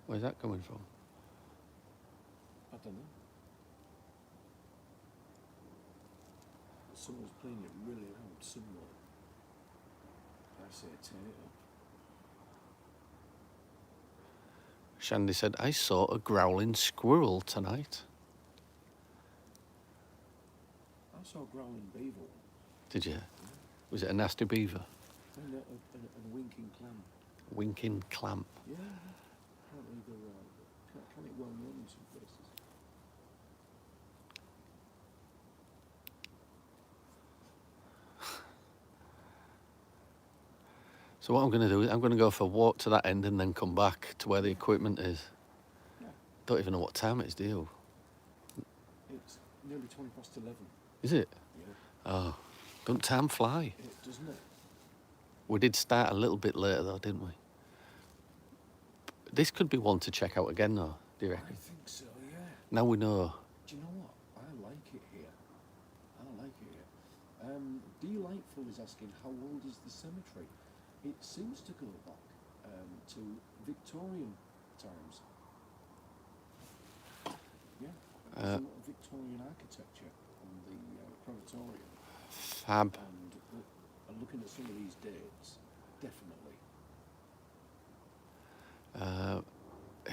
Where's that coming from? I don't know. Someone's playing it really loud somewhere. I say turn it up. Shandy said, I saw a growling squirrel tonight. I saw a growling beaver one. Did you? Was it a nasty beaver? And a winking clam. Winking clam. Yeah. Apparently they're kind of well known in some places. So what I'm going to do is I'm going to go for a walk to that end and then come back to where the equipment is. Yeah. Don't even know what time it is, do you? It's nearly 11:20. Is it? Yeah. Oh, don't time fly? Doesn't it? We did start a little bit later though, didn't we? This could be one to check out again though, do you reckon? I think so, yeah. Now we know. Do you know what? I like it here. I like it here. Delightful is asking, how old is the cemetery? It seems to go back to Victorian times. Yeah, there's a lot of Victorian architecture on the crematorium. Fab. And looking at some of these dates, definitely.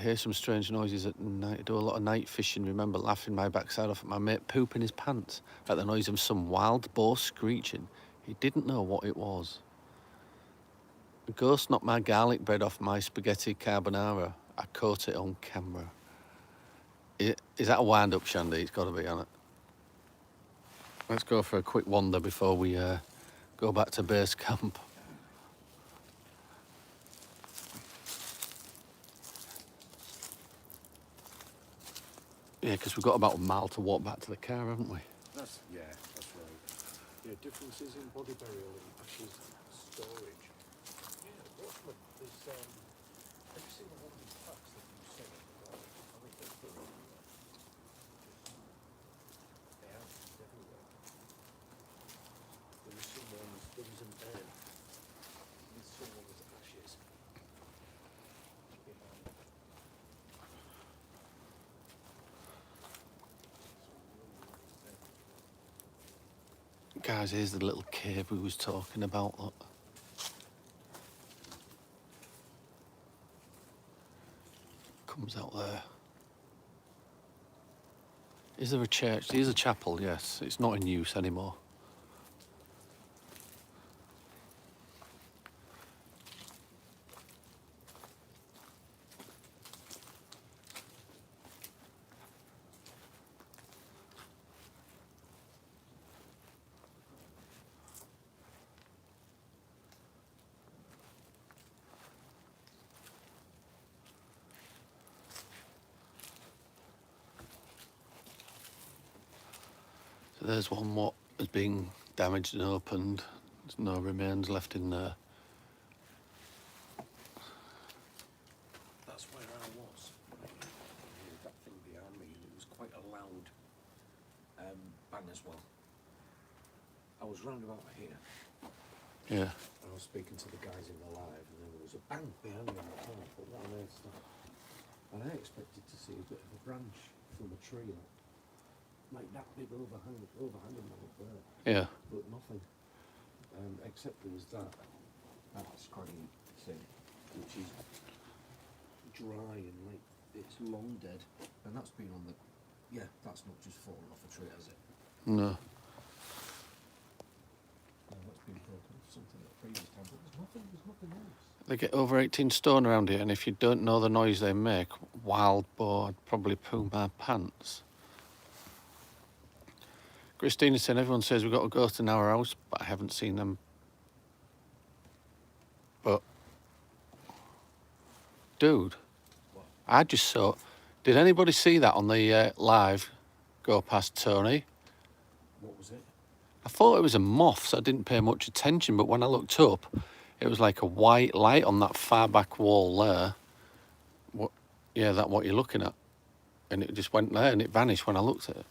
hear some strange noises at night. I do a lot of night fishing. Remember laughing my backside off at my mate pooping his pants at the noise of some wild boar screeching. He didn't know what it was. A ghost knocked my garlic bread off my spaghetti carbonara. I caught it on camera. Is that a wind-up, Shandy? It's got to be on it. Let's go for a quick wander before we go back to base camp. Yeah, because we've got about a mile to walk back to the car, haven't we? That's right. Yeah, differences in body burial and ashes storage. Yeah, what's the, there's every single one of these packs that you sent, I think they're still everywhere. They are everywhere. There was someone's, there was an urn with someone's ashes. Guys, here's the little cave we was talking about. Look. Comes out there. Is there a church? There's a chapel, yes. It's not in use anymore. So there's one what has been damaged and opened. There's no remains left in there. That's where I was. I heard that thing behind me, and it was quite a loud bang as well. I was round about here, Yeah. and I was speaking to the guys in the live, and then there was a bang behind me on the corner. But what on earth's that? And I expected to see a bit of a branch from a tree, like that big overhanging one up there. Yeah. But nothing. Except there was that scraggy thing, which is dry and like it's long dead, and that's been on the. Yeah, that's not just fallen off a tree, has it? No. No, that's been broken off something at a previous time, but there's nothing else. They get over 18 stone around here, and if you don't know the noise they make, wild boar, I'd probably poo my pants. Christina said everyone says we've got a ghost in our house, but I haven't seen them. But, dude, What? I just saw. Did anybody see that on the live go past Tony? What was it? I thought it was a moth, so I didn't pay much attention, but when I looked up, it was like a white light on that far back wall there. What? Yeah, that what you're looking at. And it just went there and it vanished when I looked at it.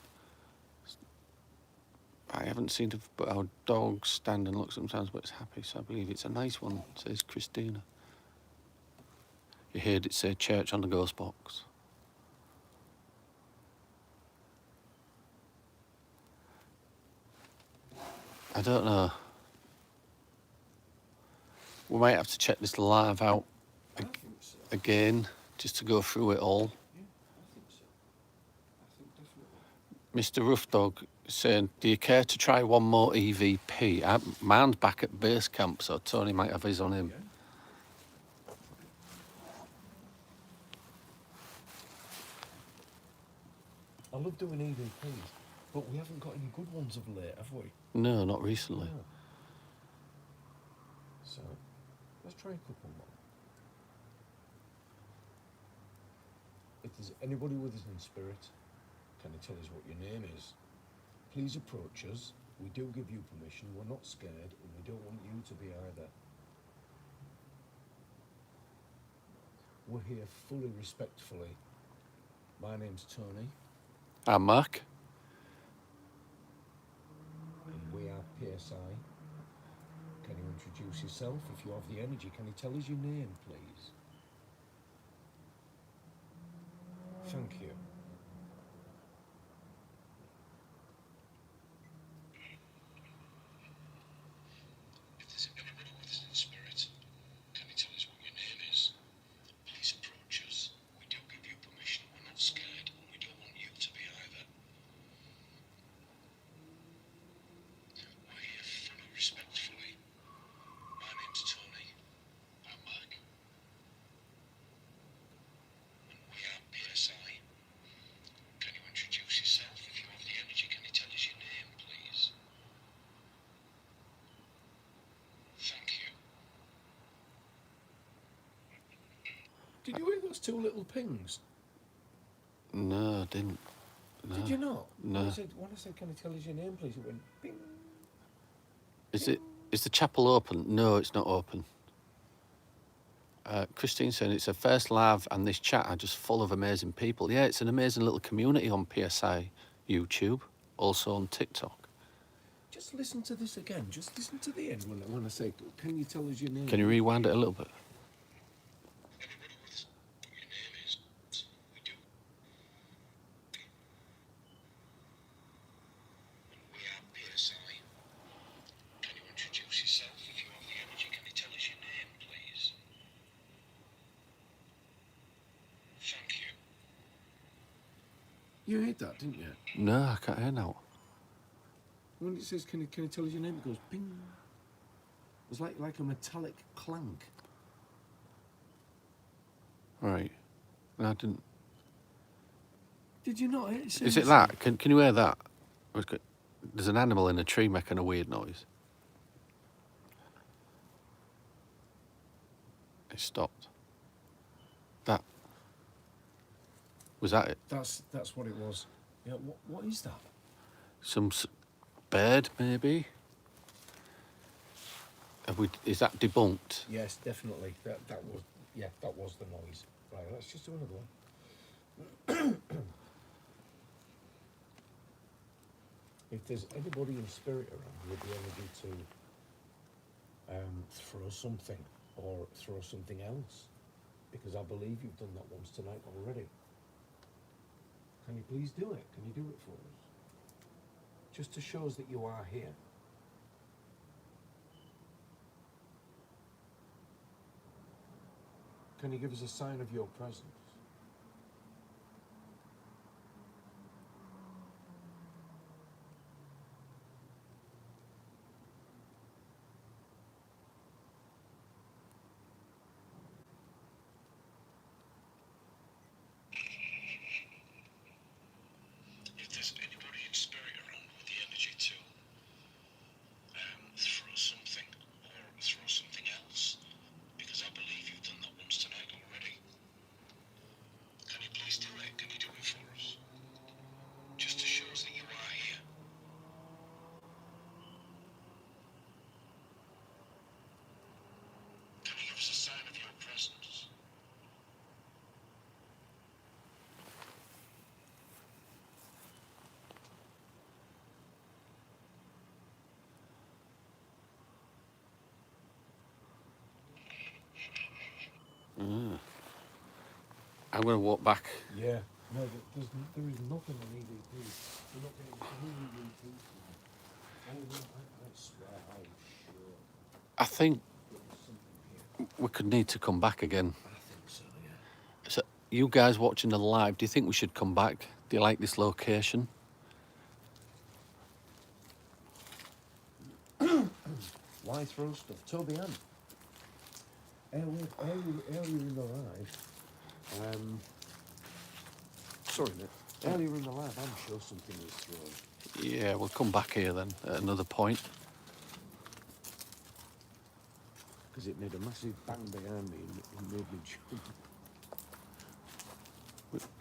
I haven't seen it, but our dog stand and look sometimes, but it's happy, so I believe it's a nice one, says Christina. You heard it say church on the ghost box. I don't know. We might have to check this live out I think so. again, just to go through it all. Yeah, I think so. I think definitely. Mr. Rough Dog saying, do you care to try one more EVP? Mine's back at base camp, so Tony might have his on him. Yeah. I love doing EVPs, but we haven't got any good ones of late, have we? No, not recently. No. So, let's try a couple more. If there's anybody with us in spirit, can you tell us what your name is? Please approach us. We do give you permission. We're not scared, and we don't want you to be either. We're here fully respectfully. My name's Tony, I'm Mark. and we are PSI. Can you introduce yourself? If you have the energy, can you tell us your name, please? Thank you. If there's anybody with us in spirit, can you tell us what your name is? Please approach us. We do Did you hear those two little pings? No, I didn't. No. Did you not? No. When I said, can you tell us your name, please? It went ping. Is the chapel open? No, it's not open. Christine saying it's her first live and this chat are just full of amazing people. Yeah, it's an amazing little community on PSI YouTube, also on TikTok. Just listen to this again. Just listen to the end when I say, can you tell us your name? Can you rewind it a little bit? Anybody with us, what your name is, we do. And we are PSI. Can you introduce yourself if you have the energy? Can you tell us your name, please? Thank you. You heard that, didn't you? No, I can't hear now. When it says, can you tell us your name? It goes ping. It was like a metallic clank. Right. No, I didn't. Did you not? Is it that? Can you hear that? There's an animal in a tree making a weird noise. It stopped. That. Was that it? That's what it was. Yeah. What is that? Some bird, maybe? Is that debunked? Yes, definitely. That was the noise. Right. Let's just do another one. If there's anybody in spirit around with the energy to throw something or throw something else, because I believe you've done that once tonight already. Can you please do it? Can you do it for us? Just to show us that you are here. Can you give us a sign of your presence? If there's anybody in spirit around with the energy to throw something or throw something else, because I believe you've done that once tonight already. Can you please do it? Can you do it for us? Just to show us that you are here. Can you give us a sign of your presence? I'm going to walk back. Yeah. No, there is nothing on EVP. We're not getting any EVP tonight. Oh, no, I swear, I'm sure I think there was something here. we could need to come back again. I think so, yeah. So, you guys watching the live, do you think we should come back? Do you like this location? Why throw stuff? Toby Ann. Earlier in the live, sorry, Nick. Earlier in the live, I'm sure something was thrown. Yeah, we'll come back here then at another point. Because it made a massive bang behind me and it made me jump.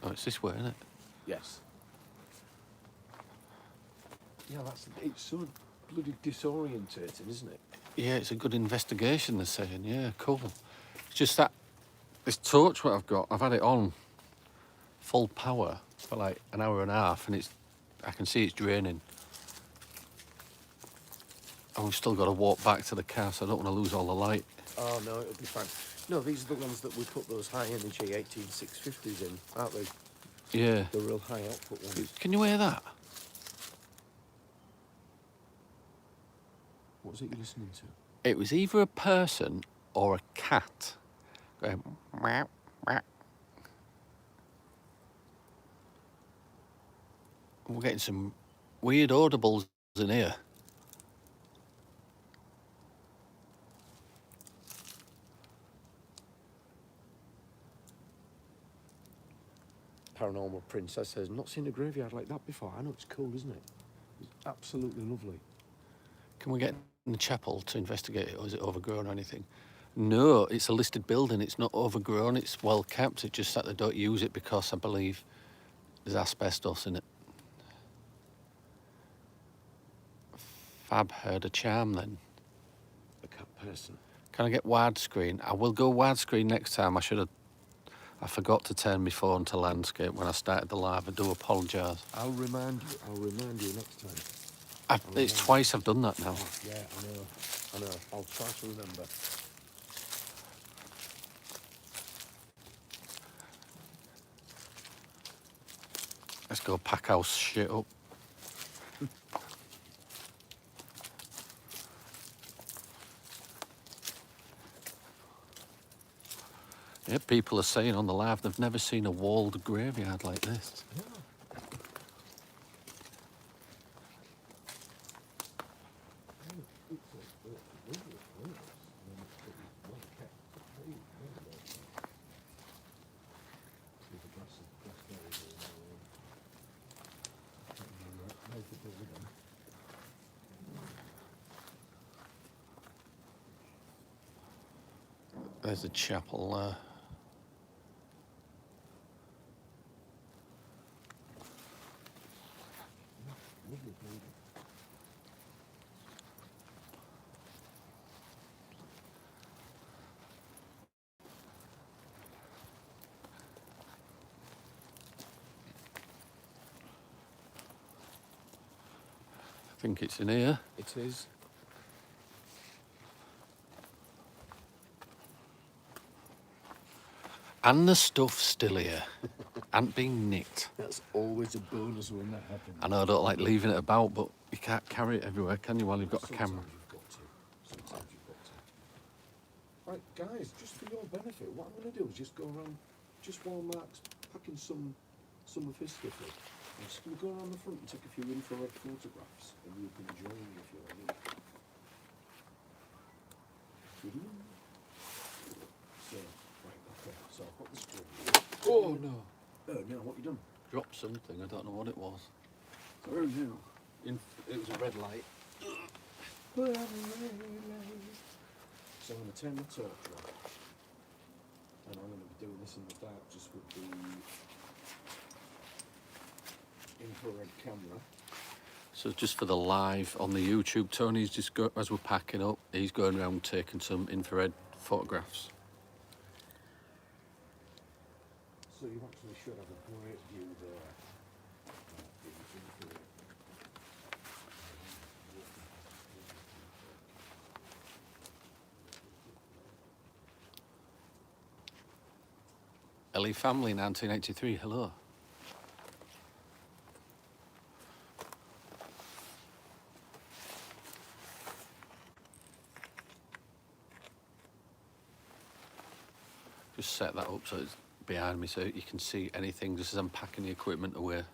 Oh, it's this way, isn't it? Yes. Yeah, it's so bloody disorientating, isn't it? Yeah, it's a good investigation, they're saying. Yeah, cool. It's just that this torch what I've had it on full power for like an hour and a half, and I can see it's draining. And we've still got to walk back to the car, so I don't want to lose all the light. Oh, no, it'll be fine. No, these are the ones that we put those high energy 18650s in, aren't they? Yeah. The real high output ones. Can you hear that? What was it you're listening to? It was either a person or a cat going meow, meow. We're getting some weird audibles in here. Paranormal Princess says, not seen a graveyard like that before. I know, it's cool, isn't it? It's absolutely lovely. Can we get in the chapel to investigate it, or is it overgrown or anything? No, it's a listed building. It's not overgrown. It's well kept. It's just that they don't use it because I believe there's asbestos in it. Fab heard a charm then. A cat person. Can I get widescreen? I will go widescreen next time. I forgot to turn my phone to landscape when I started the live. I do apologise. I'll remind you next time. It's twice I've done that now. Yeah, I know. I'll try to remember. Let's go pack house shit up. Yeah, people are saying on the live they've never seen a walled graveyard like this. There's a chapel there. I think it's in here. It is. And the stuff's still here. And being nicked. That's always a bonus when that happens. I know I don't like leaving it about, but you can't carry it everywhere, can you, while you've got a Sometimes camera? you've got to. Right, guys, just for your benefit, what I'm going to do is just go around, just while Mark's packing some of his stuff in, I'm just going to go around the front and take a few infrared photographs, and you can join me if you like. So, right, okay, so I've got the screen. Oh no. Oh no, what you done? Dropped something, I don't know what it was. Where is it? It was a red light. So I'm going to turn the torch on, and I'm going to be doing this in the dark just with the infrared camera. So just for the live on the YouTube, Tony's just as we're packing up, he's going around taking some infrared photographs. So you actually should have a great view there. LE Family 1983, hello. Just set that up so it's behind me so you can see anything just as I'm packing the equipment away.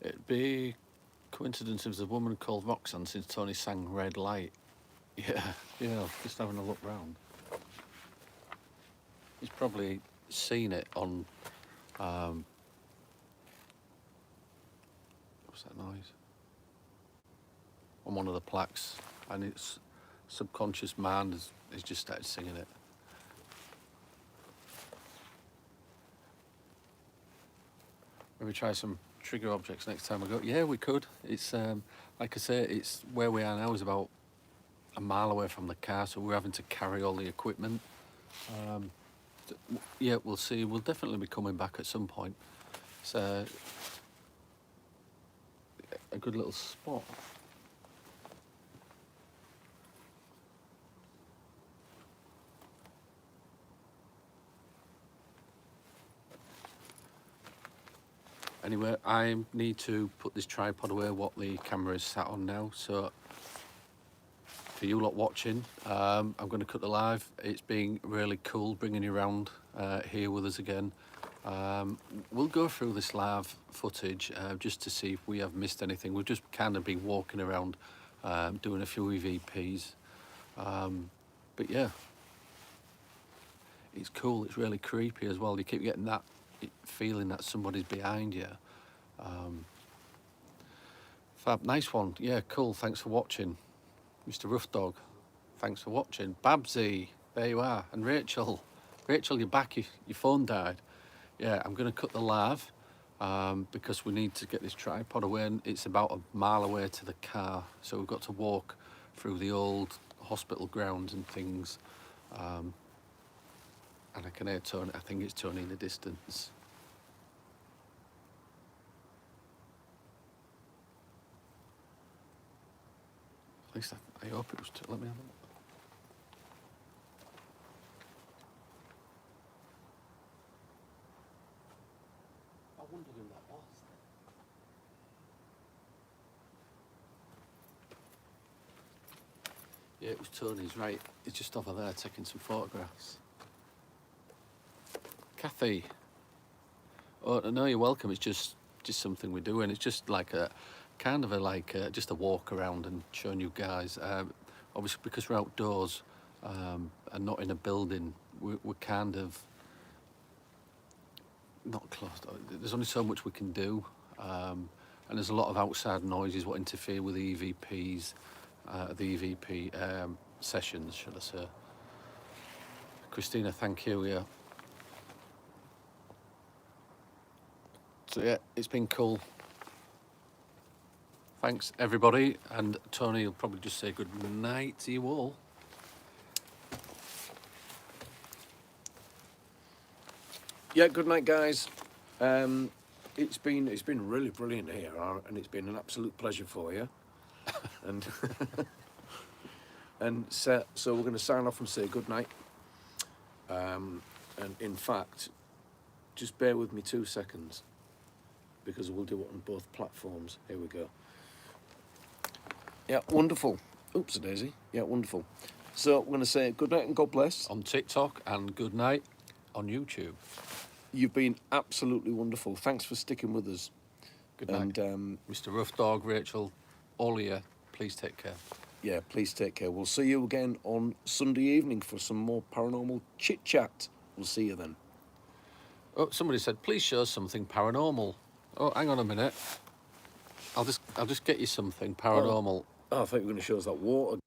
It'd be coincidence if there's a woman called Roxanne since Tony sang Red Light. Yeah, just having a look round. He's probably seen it on, what's that noise? On one of the plaques, and it's subconscious mind has just started singing it. Maybe try some trigger objects next time I go. Yeah, we could. It's like I say, it's where we are now is about a mile away from the car, so we're having to carry all the equipment. Yeah, we'll see. We'll definitely be coming back at some point. It's a good little spot. Anyway, I need to put this tripod away, what the camera is sat on now. So, for you lot watching, I'm going to cut the live. It's been really cool bringing you around here with us again. We'll go through this live footage just to see if we have missed anything. We've just kind of been walking around doing a few EVPs. But yeah, it's cool. It's really creepy as well. You keep getting that feeling that somebody's behind you. Fab, nice one. Yeah, cool. Thanks for watching. Mr. Rough Dog, thanks for watching. Babsy, there you are. And Rachel, you're back. Your phone died. Yeah, I'm going to cut the live because we need to get this tripod away, and it's about a mile away to the car. So we've got to walk through the old hospital grounds and things. And I can hear Tony. I think it's Tony in the distance. At least I hope it was. Let me have a look. I wondered who that was. Yeah, it was Tony's, right. He's just over there taking some photographs. Kathy. Oh, no, you're welcome. It's just something we're doing. It's just like a kind of just a walk around and showing you guys. Obviously, because we're outdoors and not in a building, we're kind of not closed. There's only so much we can do, and there's a lot of outside noises what interfere with the EVPs, the EVP sessions, should I say. Christina, thank you. Yeah. So yeah, it's been cool. Thanks everybody, and Tony will probably just say good night to you all. Yeah, good night, guys. It's been really brilliant here, and it's been an absolute pleasure for you. And so we're going to sign off and say good night. And in fact, just bear with me 2 seconds, because we'll do it on both platforms. Here we go. Yeah, wonderful. Oops, a daisy. Yeah, wonderful. So we're going to say good night and God bless. On TikTok, and good night on YouTube. You've been absolutely wonderful. Thanks for sticking with us. Good night. And Mr. Rough Dog, Rachel, all of you, please take care. yeah, please take care. We'll see you again on Sunday evening for some more paranormal chit chat. We'll see you then. Oh, somebody said, please show us something paranormal. Oh, hang on a minute. I'll just get you something paranormal. Oh, I thought you were going to show us that water.